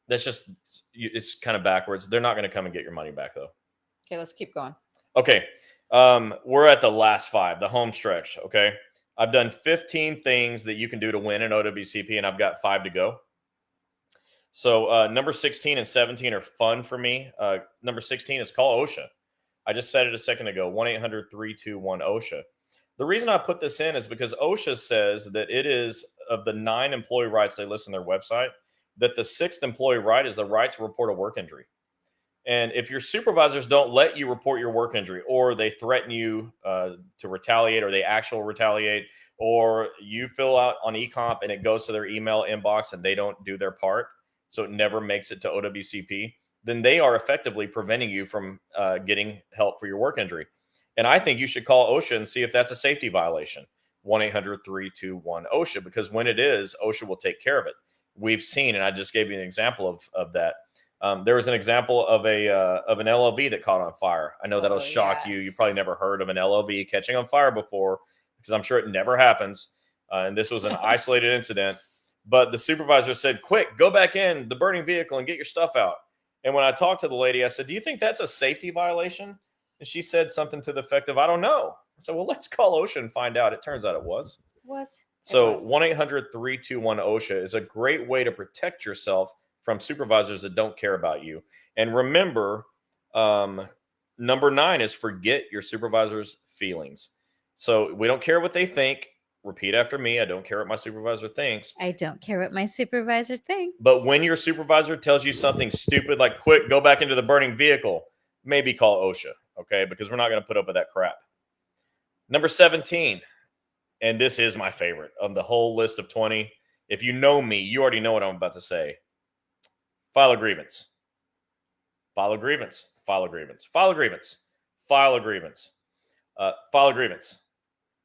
That's just, it's kind of backwards. They're not going to come and get your money back though.
Okay, let's keep going.
Okay. We're at the last 5, the home stretch. Okay. I've done 15 things that you can do to win an OWCP, and I've got 5 to go. So number 16 and 17 are fun for me. Number 16 is call OSHA. I just said it a second ago, 1-800-321-OSHA. The reason I put this in is because OSHA says that it is, of the 9 employee rights they list on their website, that the 6th employee right is the right to report a work injury. And if your supervisors don't let you report your work injury, or they threaten you to retaliate, or they actually retaliate, or you fill out on eComp and it goes to their email inbox and they don't do their part, so it never makes it to OWCP, then they are effectively preventing you from getting help for your work injury. And I think you should call OSHA and see if that's a safety violation. 1-800-321-OSHA, because when it is, OSHA will take care of it. We've seen, and I just gave you an example of that. There was an example of an LLB that caught on fire. I know that'll shock you. You probably never heard of an LLB catching on fire before, because I'm sure it never happens. And this was an isolated incident. But the supervisor said, quick, go back in the burning vehicle and get your stuff out. And when I talked to the lady, I said, do you think that's a safety violation? And she said something to the effect of, I don't know. I said, well, let's call OSHA and find out. It turns out it was. So 1-800-321-OSHA is a great way to protect yourself from supervisors that don't care about you. And remember, number 9 is forget your supervisor's feelings. So we don't care what they think. Repeat after me. I don't care what my supervisor thinks.
I don't care what my supervisor thinks.
But when your supervisor tells you something stupid, like quick, go back into the burning vehicle, maybe call OSHA, okay? Because we're not going to put up with that crap. Number 17, and this is my favorite of the whole list of 20. If you know me, you already know what I'm about to say. File a grievance. File a grievance. File a grievance. File a grievance. File a grievance. File a grievance.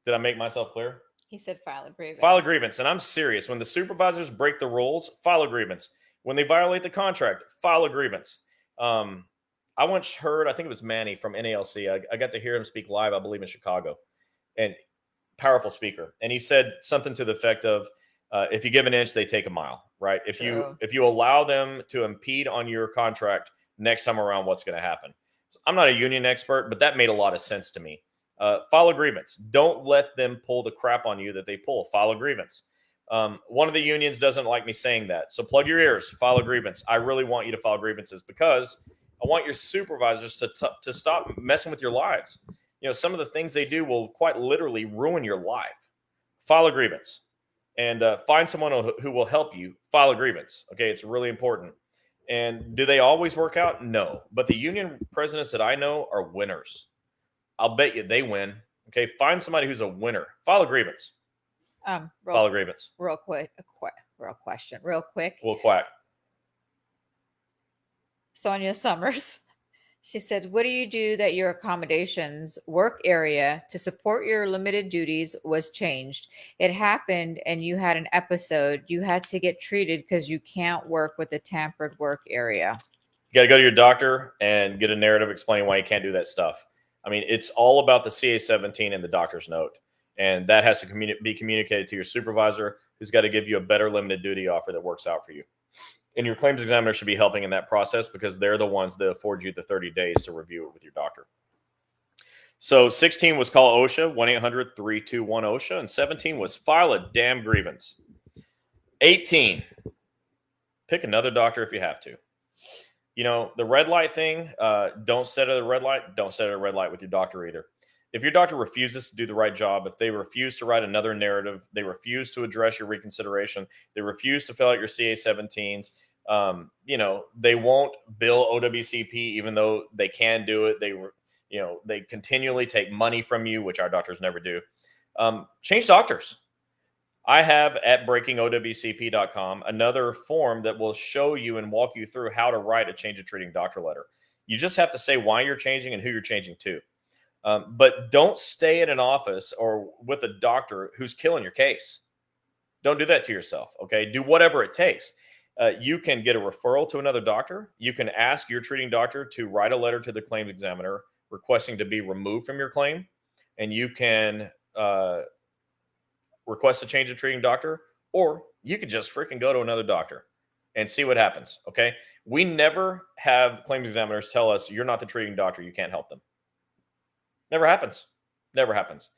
Did I make myself clear?
He said file a grievance.
File a grievance. And I'm serious. When the supervisors break the rules, file a grievance. When they violate the contract, file a grievance. I once heard, I think it was Manny from NALC. I got to hear him speak live, I believe, in Chicago. And powerful speaker. And he said something to the effect of, if you give an inch, they take a mile, right? If you allow them to impede on your contract next time around, what's going to happen? So I'm not a union expert, but that made a lot of sense to me. File a grievance. Don't let them pull the crap on you that they pull. File a grievance. One of the unions doesn't like me saying that. So plug your ears. File a grievance. I really want you to file grievances because I want your supervisors to stop messing with your lives. You know, some of the things they do will quite literally ruin your life. File a grievance. And find someone who will help you. File a grievance. Okay, it's really important. And do they always work out? No. But the union presidents that I know are winners. I'll bet you they win. Okay, find somebody who's a winner. File a grievance. File a grievance.
Real quick, real quick.
We'll quack.
Sonia Summers. She said, what do you do that your accommodations work area to support your limited duties was changed? It happened and you had an episode. You had to get treated because you can't work with a tampered work area.
You got to go to your doctor and get a narrative explaining why you can't do that stuff. I mean, it's all about the CA-17 and the doctor's note. And that has to be communicated to your supervisor, who's got to give you a better limited duty offer that works out for you. And your claims examiner should be helping in that process because they're the ones that afford you the 30 days to review it with your doctor. So 16 was call OSHA, 1-800-321-OSHA, and 17 was file a damn grievance. 18, pick another doctor if you have to. You know, the red light thing, don't set at a red light. Don't set at a red light with your doctor either. If your doctor refuses to do the right job, if they refuse to write another narrative, they refuse to address your reconsideration, they refuse to fill out your CA-17s, they won't bill OWCP even though they can do it. They continually take money from you, which our doctors never do. Change doctors. I have at breakingowcp.com another form that will show you and walk you through how to write a change of treating doctor letter. You just have to say why you're changing and who you're changing to. But don't stay in an office or with a doctor who's killing your case. Don't do that to yourself, okay? Do whatever it takes. You can get a referral to another doctor. You can ask your treating doctor to write a letter to the claims examiner requesting to be removed from your claim. And you can request a change of treating doctor, or you could just freaking go to another doctor and see what happens, okay? We never have claims examiners tell us, you're not the treating doctor, you can't help them. Never happens. Never happens.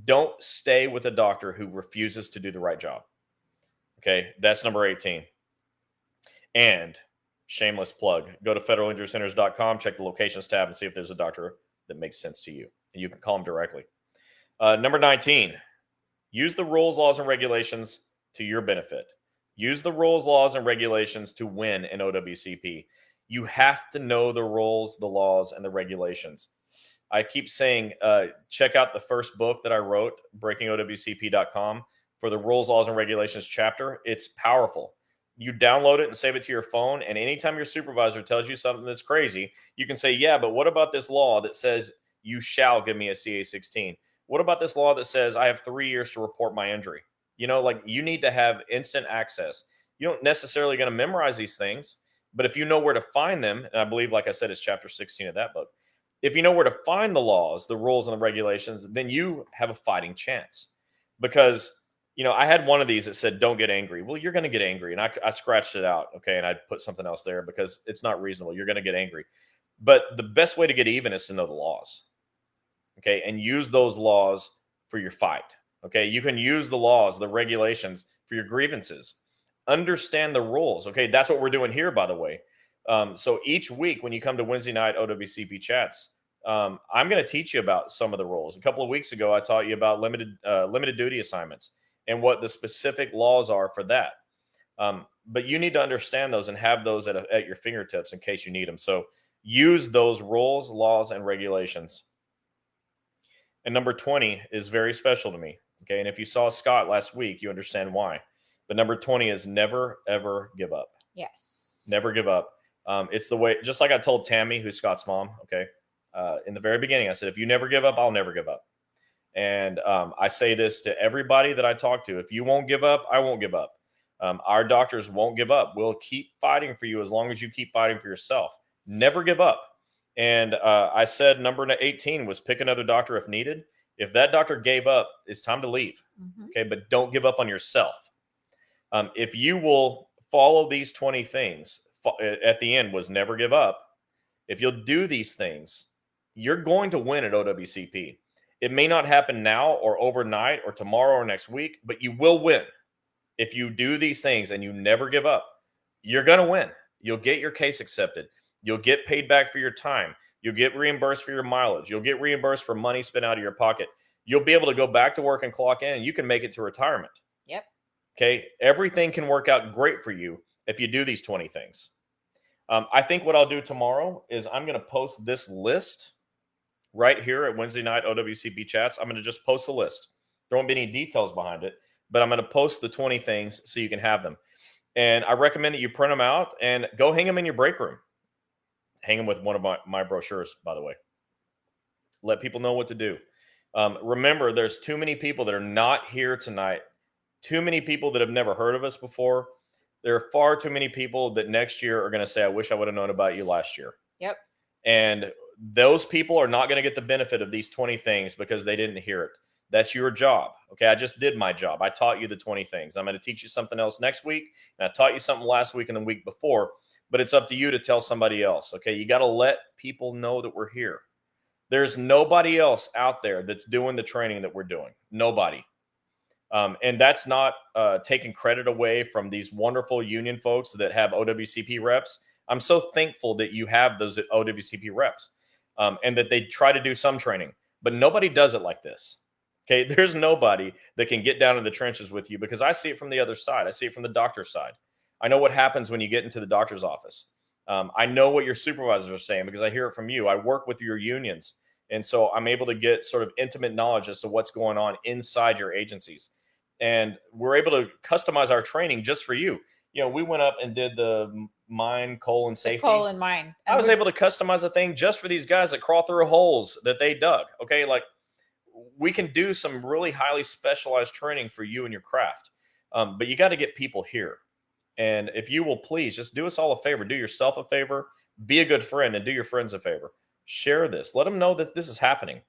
Don't stay with a doctor who refuses to do the right job. Okay, that's number 18. And shameless plug, go to federalinjurycenters.com, check the locations tab, and see if there's a doctor that makes sense to you. And you can call them directly. Number 19, use the rules, laws, and regulations to your benefit. Use the rules, laws, and regulations to win in OWCP. You have to know the rules, the laws, and the regulations. I keep saying, check out the first book that I wrote, breakingowcp.com, for the rules, laws, and regulations chapter. It's powerful. You download it and save it to your phone, and anytime your supervisor tells you something that's crazy, you can say, yeah, but what about this law that says you shall give me a CA-16? What about this law that says I have 3 years to report my injury? You need to have instant access. You don't necessarily going to memorize these things, but if you know where to find them, and I believe, like I said, it's chapter 16 of that book. If you know where to find the laws, the rules, and the regulations, then you have a fighting chance. Because, I had one of these that said, don't get angry. Well, you're going to get angry. And I scratched it out, okay, and I put something else there because it's not reasonable. You're going to get angry. But the best way to get even is to know the laws, okay, and use those laws for your fight, okay? You can use the laws, the regulations for your grievances. Understand the rules, okay? That's what we're doing here, by the way. So each week when you come to Wednesday night OWCP chats, I'm going to teach you about some of the rules. A couple of weeks ago, I taught you about limited duty assignments and what the specific laws are for that. But you need to understand those and have those at your fingertips in case you need them. So use those rules, laws, and regulations. And number 20 is very special to me. Okay. And if you saw Scott last week, you understand why. But number 20 is never, ever give up.
Yes.
Never give up. It's the way, just like I told Tammy, who's Scott's mom, okay, in the very beginning, I said, if you never give up, I'll never give up. And I say this to everybody that I talk to. If you won't give up, I won't give up. Our doctors won't give up. We'll keep fighting for you as long as you keep fighting for yourself. Never give up. And I said number 18 was pick another doctor if needed. If that doctor gave up, it's time to leave. Mm-hmm. Okay, but don't give up on yourself. If you will follow these 20 things, at the end was never give up. If you'll do these things, you're going to win at OWCP. It may not happen now or overnight or tomorrow or next week, but you will win. If you do these things and you never give up, you're going to win. You'll get your case accepted. You'll get paid back for your time. You'll get reimbursed for your mileage. You'll get reimbursed for money spent out of your pocket. You'll be able to go back to work and clock in, and you can make it to retirement.
Yep.
Okay. Everything can work out great for you if you do these 20 things. I think what I'll do tomorrow is I'm going to post this list right here at Wednesday night OWCP chats. I'm going to just post a list. There won't be any details behind it, but I'm going to post the 20 things so you can have them. And I recommend that you print them out and go hang them in your break room. Hang them with one of my brochures, by the way. Let people know what to do. Remember, there's too many people that are not here tonight. Too many people that have never heard of us before. There are far too many people that next year are going to say, I wish I would have known about you last year.
Yep.
And those people are not going to get the benefit of these 20 things because they didn't hear it. That's your job. Okay. I just did my job. I taught you the 20 things. I'm going to teach you something else next week. And I taught you something last week and the week before, but it's up to you to tell somebody else. Okay. You got to let people know that we're here. There's nobody else out there that's doing the training that we're doing. Nobody. And that's not taking credit away from these wonderful union folks that have OWCP reps. I'm so thankful that you have those OWCP reps and that they try to do some training, but nobody does it like this. Okay, there's nobody that can get down in the trenches with you because I see it from the other side. I see it from the doctor's side. I know what happens when you get into the doctor's office. I know what your supervisors are saying because I hear it from you. I work with your unions. And so I'm able to get sort of intimate knowledge as to what's going on inside your agencies. And we're able to customize our training just for you. You know, we went up and did the mine, coal, and safety.
Coal and mine.
I was able to customize a thing just for these guys that crawl through holes that they dug. Okay, like we can do some really highly specialized training for you and your craft. But you got to get people here. And if you will please just do us all a favor, do yourself a favor, be a good friend, and do your friends a favor. Share this. Let them know that this is happening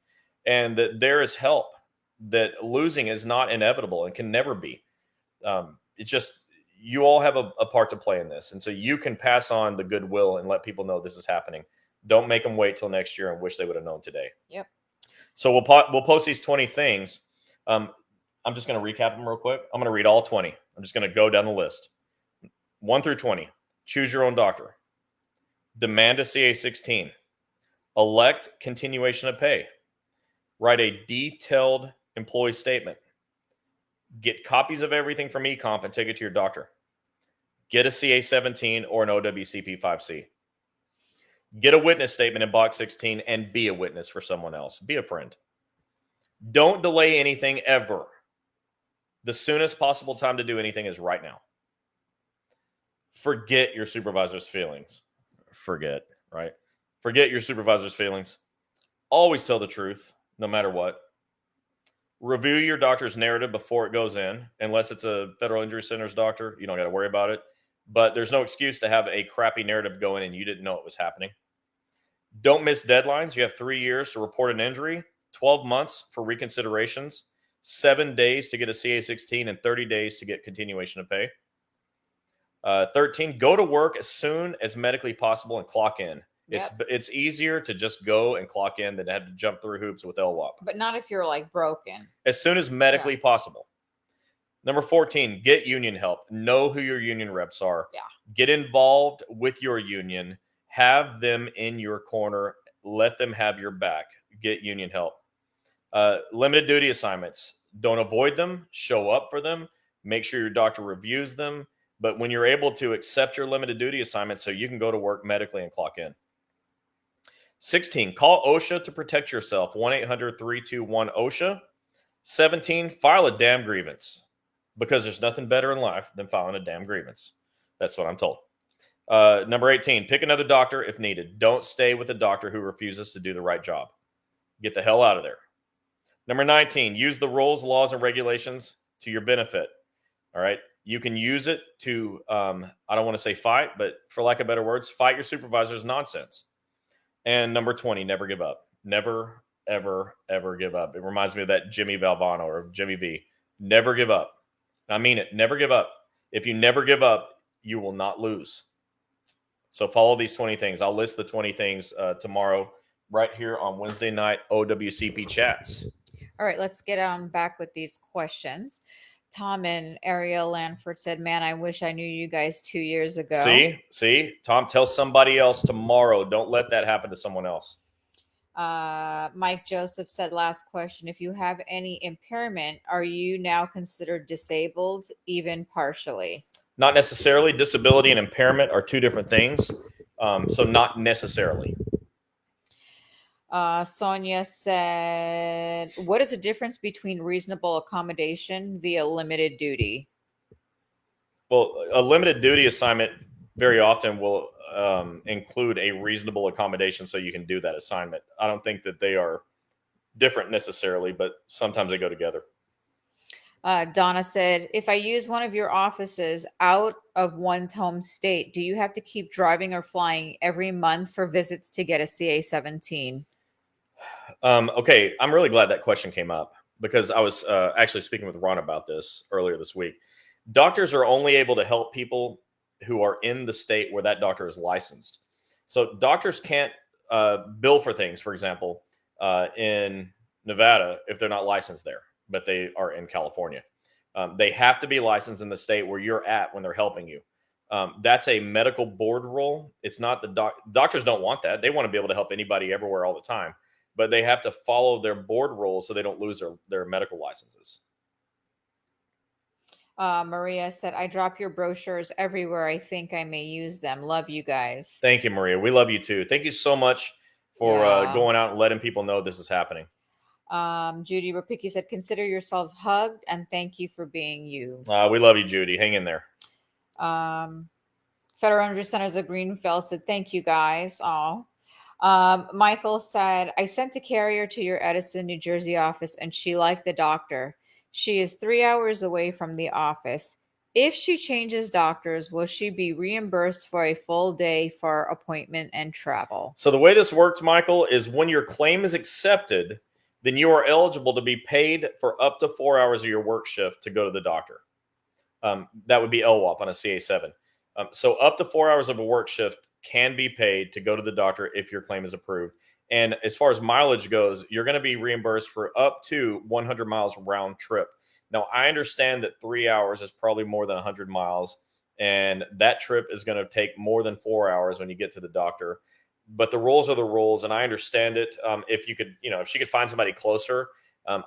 and that there is help, that losing is not inevitable and can never be. It's just you all have a part to play in this. And so you can pass on the goodwill and let people know this is happening. Don't make them wait till next year and wish they would have known today.
Yep.
So we'll post these 20 things. I'm just going to recap them real quick. I'm going to read all 20. I'm just going to go down the list. 1 through 20. Choose your own doctor. Demand a CA-16. Elect continuation of pay. Write a detailed employee statement. Get copies of everything from eComp and take it to your doctor. Get a CA-17 or an OWCP 5C. Get a witness statement in box 16 and be a witness for someone else. Be a friend. Don't delay anything ever. The soonest possible time to do anything is right now. Forget your supervisor's feelings. Forget your supervisor's feelings. Always tell the truth, no matter what. Review your doctor's narrative before it goes in. Unless it's a Federal Injury Center's doctor, you don't got to worry about it. But there's no excuse to have a crappy narrative go in and you didn't know it was happening. Don't miss deadlines. You have 3 years to report an injury, 12 months for reconsiderations, 7 days to get a CA-16, and 30 days to get continuation of pay. 13, go to work as soon as medically possible and clock in. Yep. It's easier to just go and clock in than to have to jump through hoops with LWOP.
But not if you're like broken.
As soon as medically possible. Number 14, get union help. Know who your union reps are.
Yeah.
Get involved with your union. Have them in your corner. Let them have your back. Get union help. Limited duty assignments. Don't avoid them. Show up for them. Make sure your doctor reviews them. But when you're able to accept your limited duty assignment so you can go to work medically and clock in. 16, call OSHA to protect yourself. 1-800-321-OSHA. 17, file a damn grievance. Because there's nothing better in life than filing a damn grievance. That's what I'm told. Number 18, pick another doctor if needed. Don't stay with a doctor who refuses to do the right job. Get the hell out of there. Number 19, use the rules, laws, and regulations to your benefit. All right. You can use it to, I don't want to say fight, but for lack of better words, fight your supervisor's nonsense. And number 20, never give up. Never, ever, ever give up. It reminds me of that Jimmy Valvano or Jimmy V. Never give up. I mean it. Never give up. If you never give up, you will not lose. So follow these 20 things. I'll list the 20 things tomorrow right here on Wednesday night OWCP chats.
All right, let's get back with these questions. Tom and Ariel Lanford said, man, I wish I knew you guys 2 years ago.
See, Tom, tell somebody else tomorrow. Don't let that happen to someone else.
Mike Joseph said, last question. If you have any impairment, are you now considered disabled, even partially?
Not necessarily. Disability and impairment are two different things. So not necessarily.
Sonia said, what is the difference between reasonable accommodation via limited duty?
Well, a limited duty assignment very often will include a reasonable accommodation so you can do that assignment. I don't think that they are different necessarily, but sometimes they go together.
Donna said, if I use one of your offices out of one's home state, do you have to keep driving or flying every month for visits to get a CA-17?
Okay, I'm really glad that question came up because I was actually speaking with Ron about this earlier this week. Doctors are only able to help people who are in the state where that doctor is licensed. So doctors can't bill for things, for example, in Nevada if they're not licensed there, but they are in California. They have to be licensed in the state where you're at when they're helping you. That's a medical board rule. It's not the doctors don't want that. They want to be able to help anybody everywhere all the time, but they have to follow their board rules so they don't lose their medical licenses.
Maria said, I drop your brochures everywhere. I think I may use them. Love you guys.
Thank you, Maria. We love you too. Thank you so much for going out and letting people know this is happening.
Judy Rapicki said, consider yourselves hugged and thank you for being you.
We love you, Judy. Hang in there.
Federal Energy Centers of Greenville said, thank you guys. Michael said, I sent a carrier to your Edison, New Jersey office and she liked the doctor. She is 3 hours away from the office. If she changes doctors, will she be reimbursed for a full day for appointment and travel?
So the way this works, Michael, is when your claim is accepted, then you are eligible to be paid for up to 4 hours of your work shift to go to the doctor. That would be LWAP on a CA7. So up to 4 hours of a work shift can be paid to go to the doctor if your claim is approved. And as far as mileage goes, you're going to be reimbursed for up to 100 miles round trip. Now, I understand that 3 hours is probably more than 100 miles, and that trip is going to take more than 4 hours when you get to the doctor. But the rules are the rules, and I understand it. If you could, if she could find somebody closer,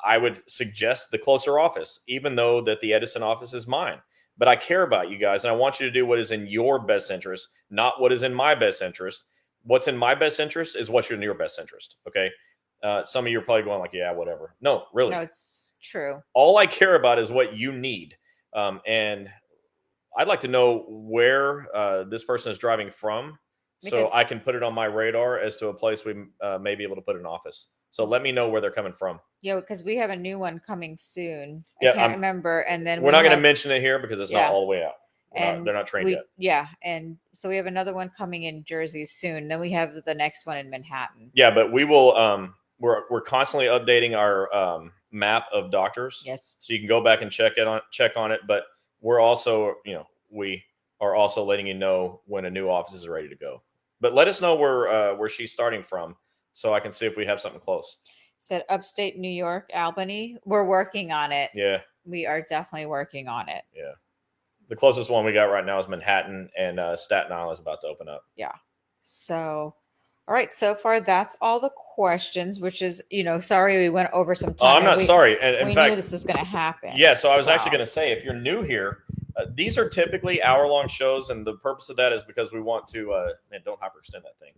I would suggest the closer office, even though that the Edison office is mine. But I care about you guys, and I want you to do what is in your best interest, not what is in my best interest. What's in my best interest is what's in your best interest. Okay. Some of you are probably going like, yeah, whatever. No, really.
No, it's true.
All I care about is what you need. And I'd like to know where this person is driving from so I can put it on my radar as to a place we may be able to put an office. So let me know where they're coming from.
Yeah, because we have a new one coming soon. I can't remember. And then
we're not going to mention it here because it's not all the way out. They're not trained yet.
Yeah, and so we have another one coming in Jersey soon. Then we have the next one in Manhattan.
Yeah, but we will. We're constantly updating our map of doctors.
Yes.
So you can go back and check on it. But we're also, we are also letting you know when a new office is ready to go. But let us know where she's starting from, so I can see if we have something close.
Said upstate New York, Albany. We're working on it.
Yeah.
We are definitely working on it.
Yeah. The closest one we got right now is Manhattan, and Staten Island is about to open up.
Yeah. So, all right. So far, that's all the questions, which is, sorry we went over some time.
Oh, I'm not sorry. And in fact,
knew this is going to happen.
Yeah. So I was actually going to say, if you're new here, these are typically hour-long shows, and the purpose of that is because we want to, don't hyperextend that thing,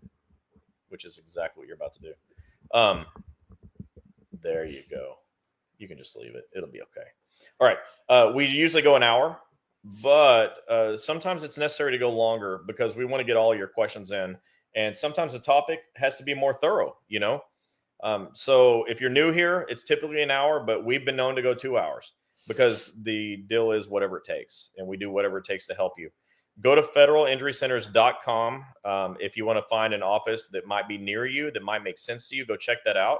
which is exactly what you're about to do. There you go. You can just leave it. It'll be okay. All right. We usually go an hour. But sometimes it's necessary to go longer because we want to get all your questions in. And sometimes the topic has to be more thorough, So if you're new here, it's typically an hour, but we've been known to go 2 hours because the deal is whatever it takes. And we do whatever it takes to help you. Go to federalinjurycenters.com. If you want to find an office that might be near you, that might make sense to you, go check that out.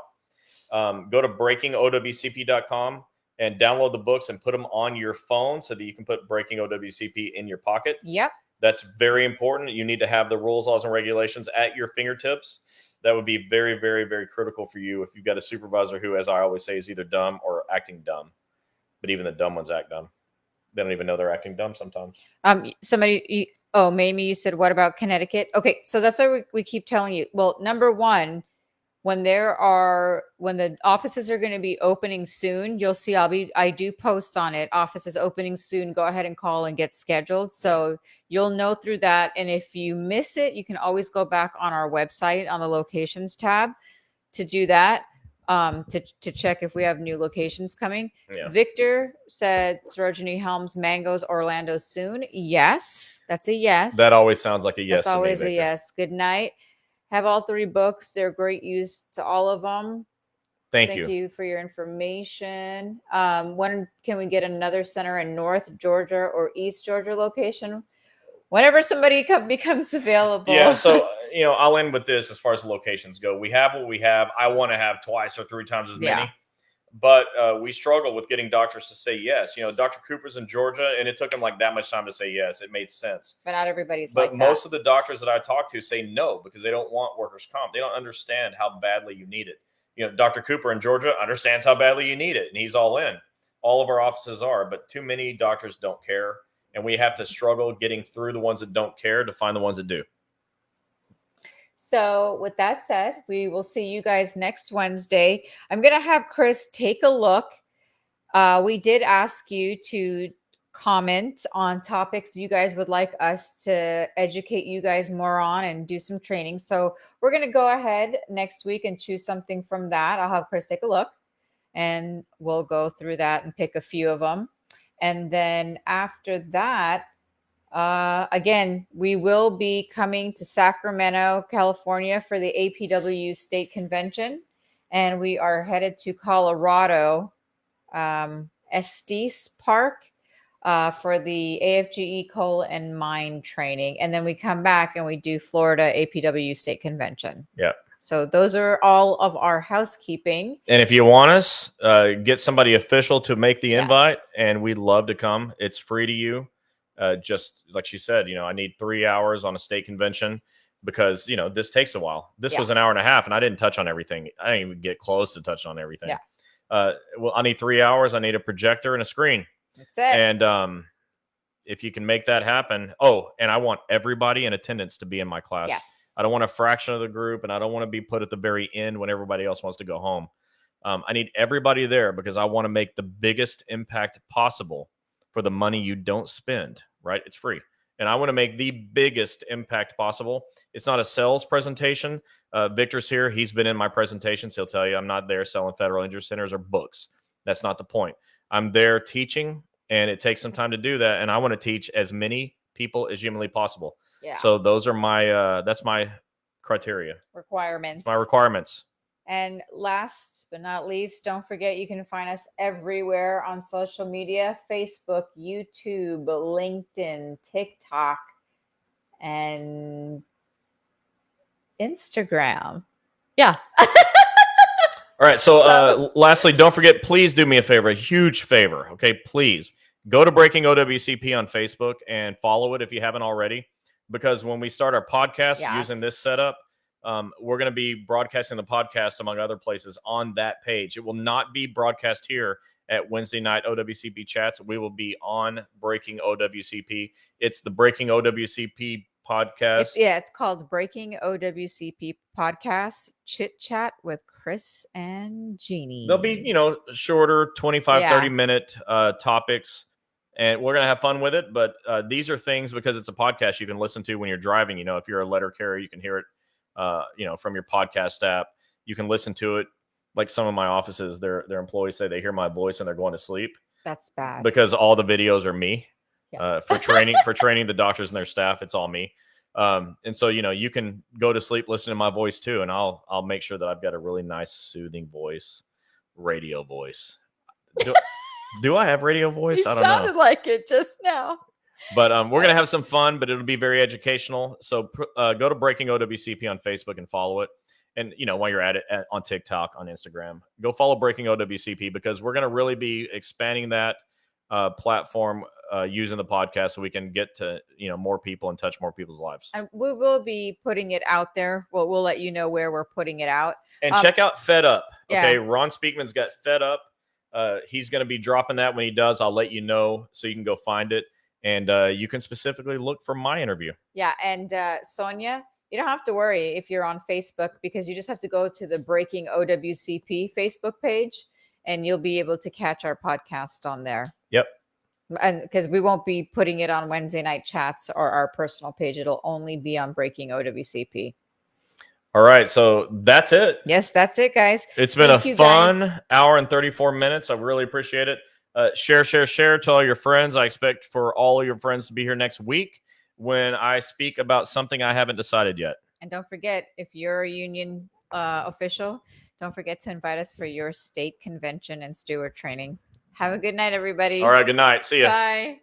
Go to breakingowcp.com. and download the books and put them on your phone so that you can put Breaking OWCP in your pocket.
Yep.
That's very important. You need to have the rules, laws, and regulations at your fingertips. That would be very, very, very critical for you if you've got a supervisor who, as I always say, is either dumb or acting dumb. But even the dumb ones act dumb. They don't even know they're acting dumb sometimes.
Mamie, you said, what about Connecticut? Okay, so that's why we keep telling you. Well, number one, when the offices are going to be opening soon, you'll see I do posts on it. Offices opening soon. Go ahead and call and get scheduled. So you'll know through that. And if you miss it, you can always go back on our website on the locations tab to do that. To check if we have new locations coming.
Yeah.
Victor said Gini Helms Mangoes Orlando soon. Yes, that's a yes.
That always sounds like a yes.
That's always
to me,
a
Victor.
yes. Good night. Have all 3 books. They're great use to all of them.
Thank
you for your information. When can we get another center in North Georgia or East Georgia location? Whenever somebody becomes available.
Yeah, so I'll end with this as far as locations go. We have what we have. I want to have 2 or 3 times as many, but we struggle with getting doctors to say yes. Dr. Cooper's in Georgia, and it took him like that much time to say yes. It made sense.
But not everybody's
But most of the doctors that I talk to say no because they don't want workers' comp. They don't understand how badly you need it. Dr. Cooper in Georgia understands how badly you need it, and he's all in. All of our offices are, but too many doctors don't care. And we have to struggle getting through the ones that don't care to find the ones that do.
So with that said, we will see you guys next Wednesday. I'm going to have Chris take a look. We did ask you to comment on topics you guys would like us to educate you guys more on and do some training. So we're going to go ahead next week and choose something from that. I'll have Chris take a look and we'll go through that and pick a few of them. And then after that, again, we will be coming to Sacramento, California for the APW State Convention. And we are headed to Colorado, Estes Park, for the AFGE coal and mine training. And then we come back and we do Florida APW State Convention.
Yeah.
So those are all of our housekeeping.
And if you want us, get somebody official to make the invite, and we'd love to come. It's free to you. Just like she said, I need 3 hours on a state convention because, this takes a while. This was an hour and a half, and I didn't touch on everything. I didn't even get close to touch on everything.
Yeah.
Well, I need 3 hours. I need a projector and a screen.
That's it.
And if you can make that happen. Oh, and I want everybody in attendance to be in my class.
Yes.
I don't want a fraction of the group, and I don't want to be put at the very end when everybody else wants to go home. I need everybody there because I want to make the biggest impact possible for the money you don't spend, right? It's free. And I want to make the biggest impact possible. It's not a sales presentation. Victor's here. He's been in my presentations. He'll tell you I'm not there selling federal injury centers or books. That's not the point. I'm there teaching, and it takes some time to do that. And I want to teach as many people as humanly possible.
Yeah.
So those are my, that's my criteria.
Requirements.
It's my requirements.
And last but not least, don't forget you can find us everywhere on social media: Facebook, YouTube, LinkedIn, TikTok, and Instagram. Yeah.
All right. So lastly, don't forget, please do me a favor, a huge favor. Okay. Please go to Breaking OWCP on Facebook and follow it if you haven't already. Because when we start our podcast using this setup, we're going to be broadcasting the podcast among other places on that page. It will not be broadcast here at Wednesday night OWCP chats. We will be on Breaking OWCP. It's the Breaking OWCP podcast.
It's called Breaking OWCP Podcast Chit Chat with Chris and Gini.
They'll be, shorter 25, 30-minute topics. And we're going to have fun with it. But these are things, because it's a podcast you can listen to when you're driving. If you're a letter carrier, you can hear it, from your podcast app. You can listen to it. Like some of my offices, their employees say they hear my voice and they're going to sleep.
That's bad.
Because all the videos are me. For training the doctors and their staff. It's all me. And so, you can go to sleep listening to my voice too. And I'll make sure that I've got a really nice, soothing voice, radio voice. Do I have radio voice? I don't know.
You sounded like it just now.
But we're going to have some fun, but it'll be very educational. So go to Breaking OWCP on Facebook and follow it. And, while you're at it, on TikTok, on Instagram, go follow Breaking OWCP, because we're going to really be expanding that platform using the podcast so we can get to, more people and touch more people's lives.
And we will be putting it out there. We'll let you know where we're putting it out.
And check out Fed Up. Okay.
Yeah.
Ron Speakman's got Fed Up. He's going to be dropping that when he does. I'll let you know so you can go find it. And you can specifically look for my interview.
Yeah. And Sonia, You don't have to worry if you're on Facebook, because you just have to go to the Breaking OWCP Facebook page and you'll be able to catch our podcast on there.
Yep.
And because we won't be putting it on Wednesday night chats or our personal page, it'll only be on Breaking OWCP.
All right, so that's it.
Yes, that's it, guys.
It's been a fun hour and 34 minutes. I really appreciate it. Share, tell all your friends. I expect for all of your friends to be here next week when I speak about something I haven't decided yet.
And don't forget, if you're a union official, don't forget to invite us for your state convention and steward training. Have a good night, everybody.
All right, good night. See ya.
Bye.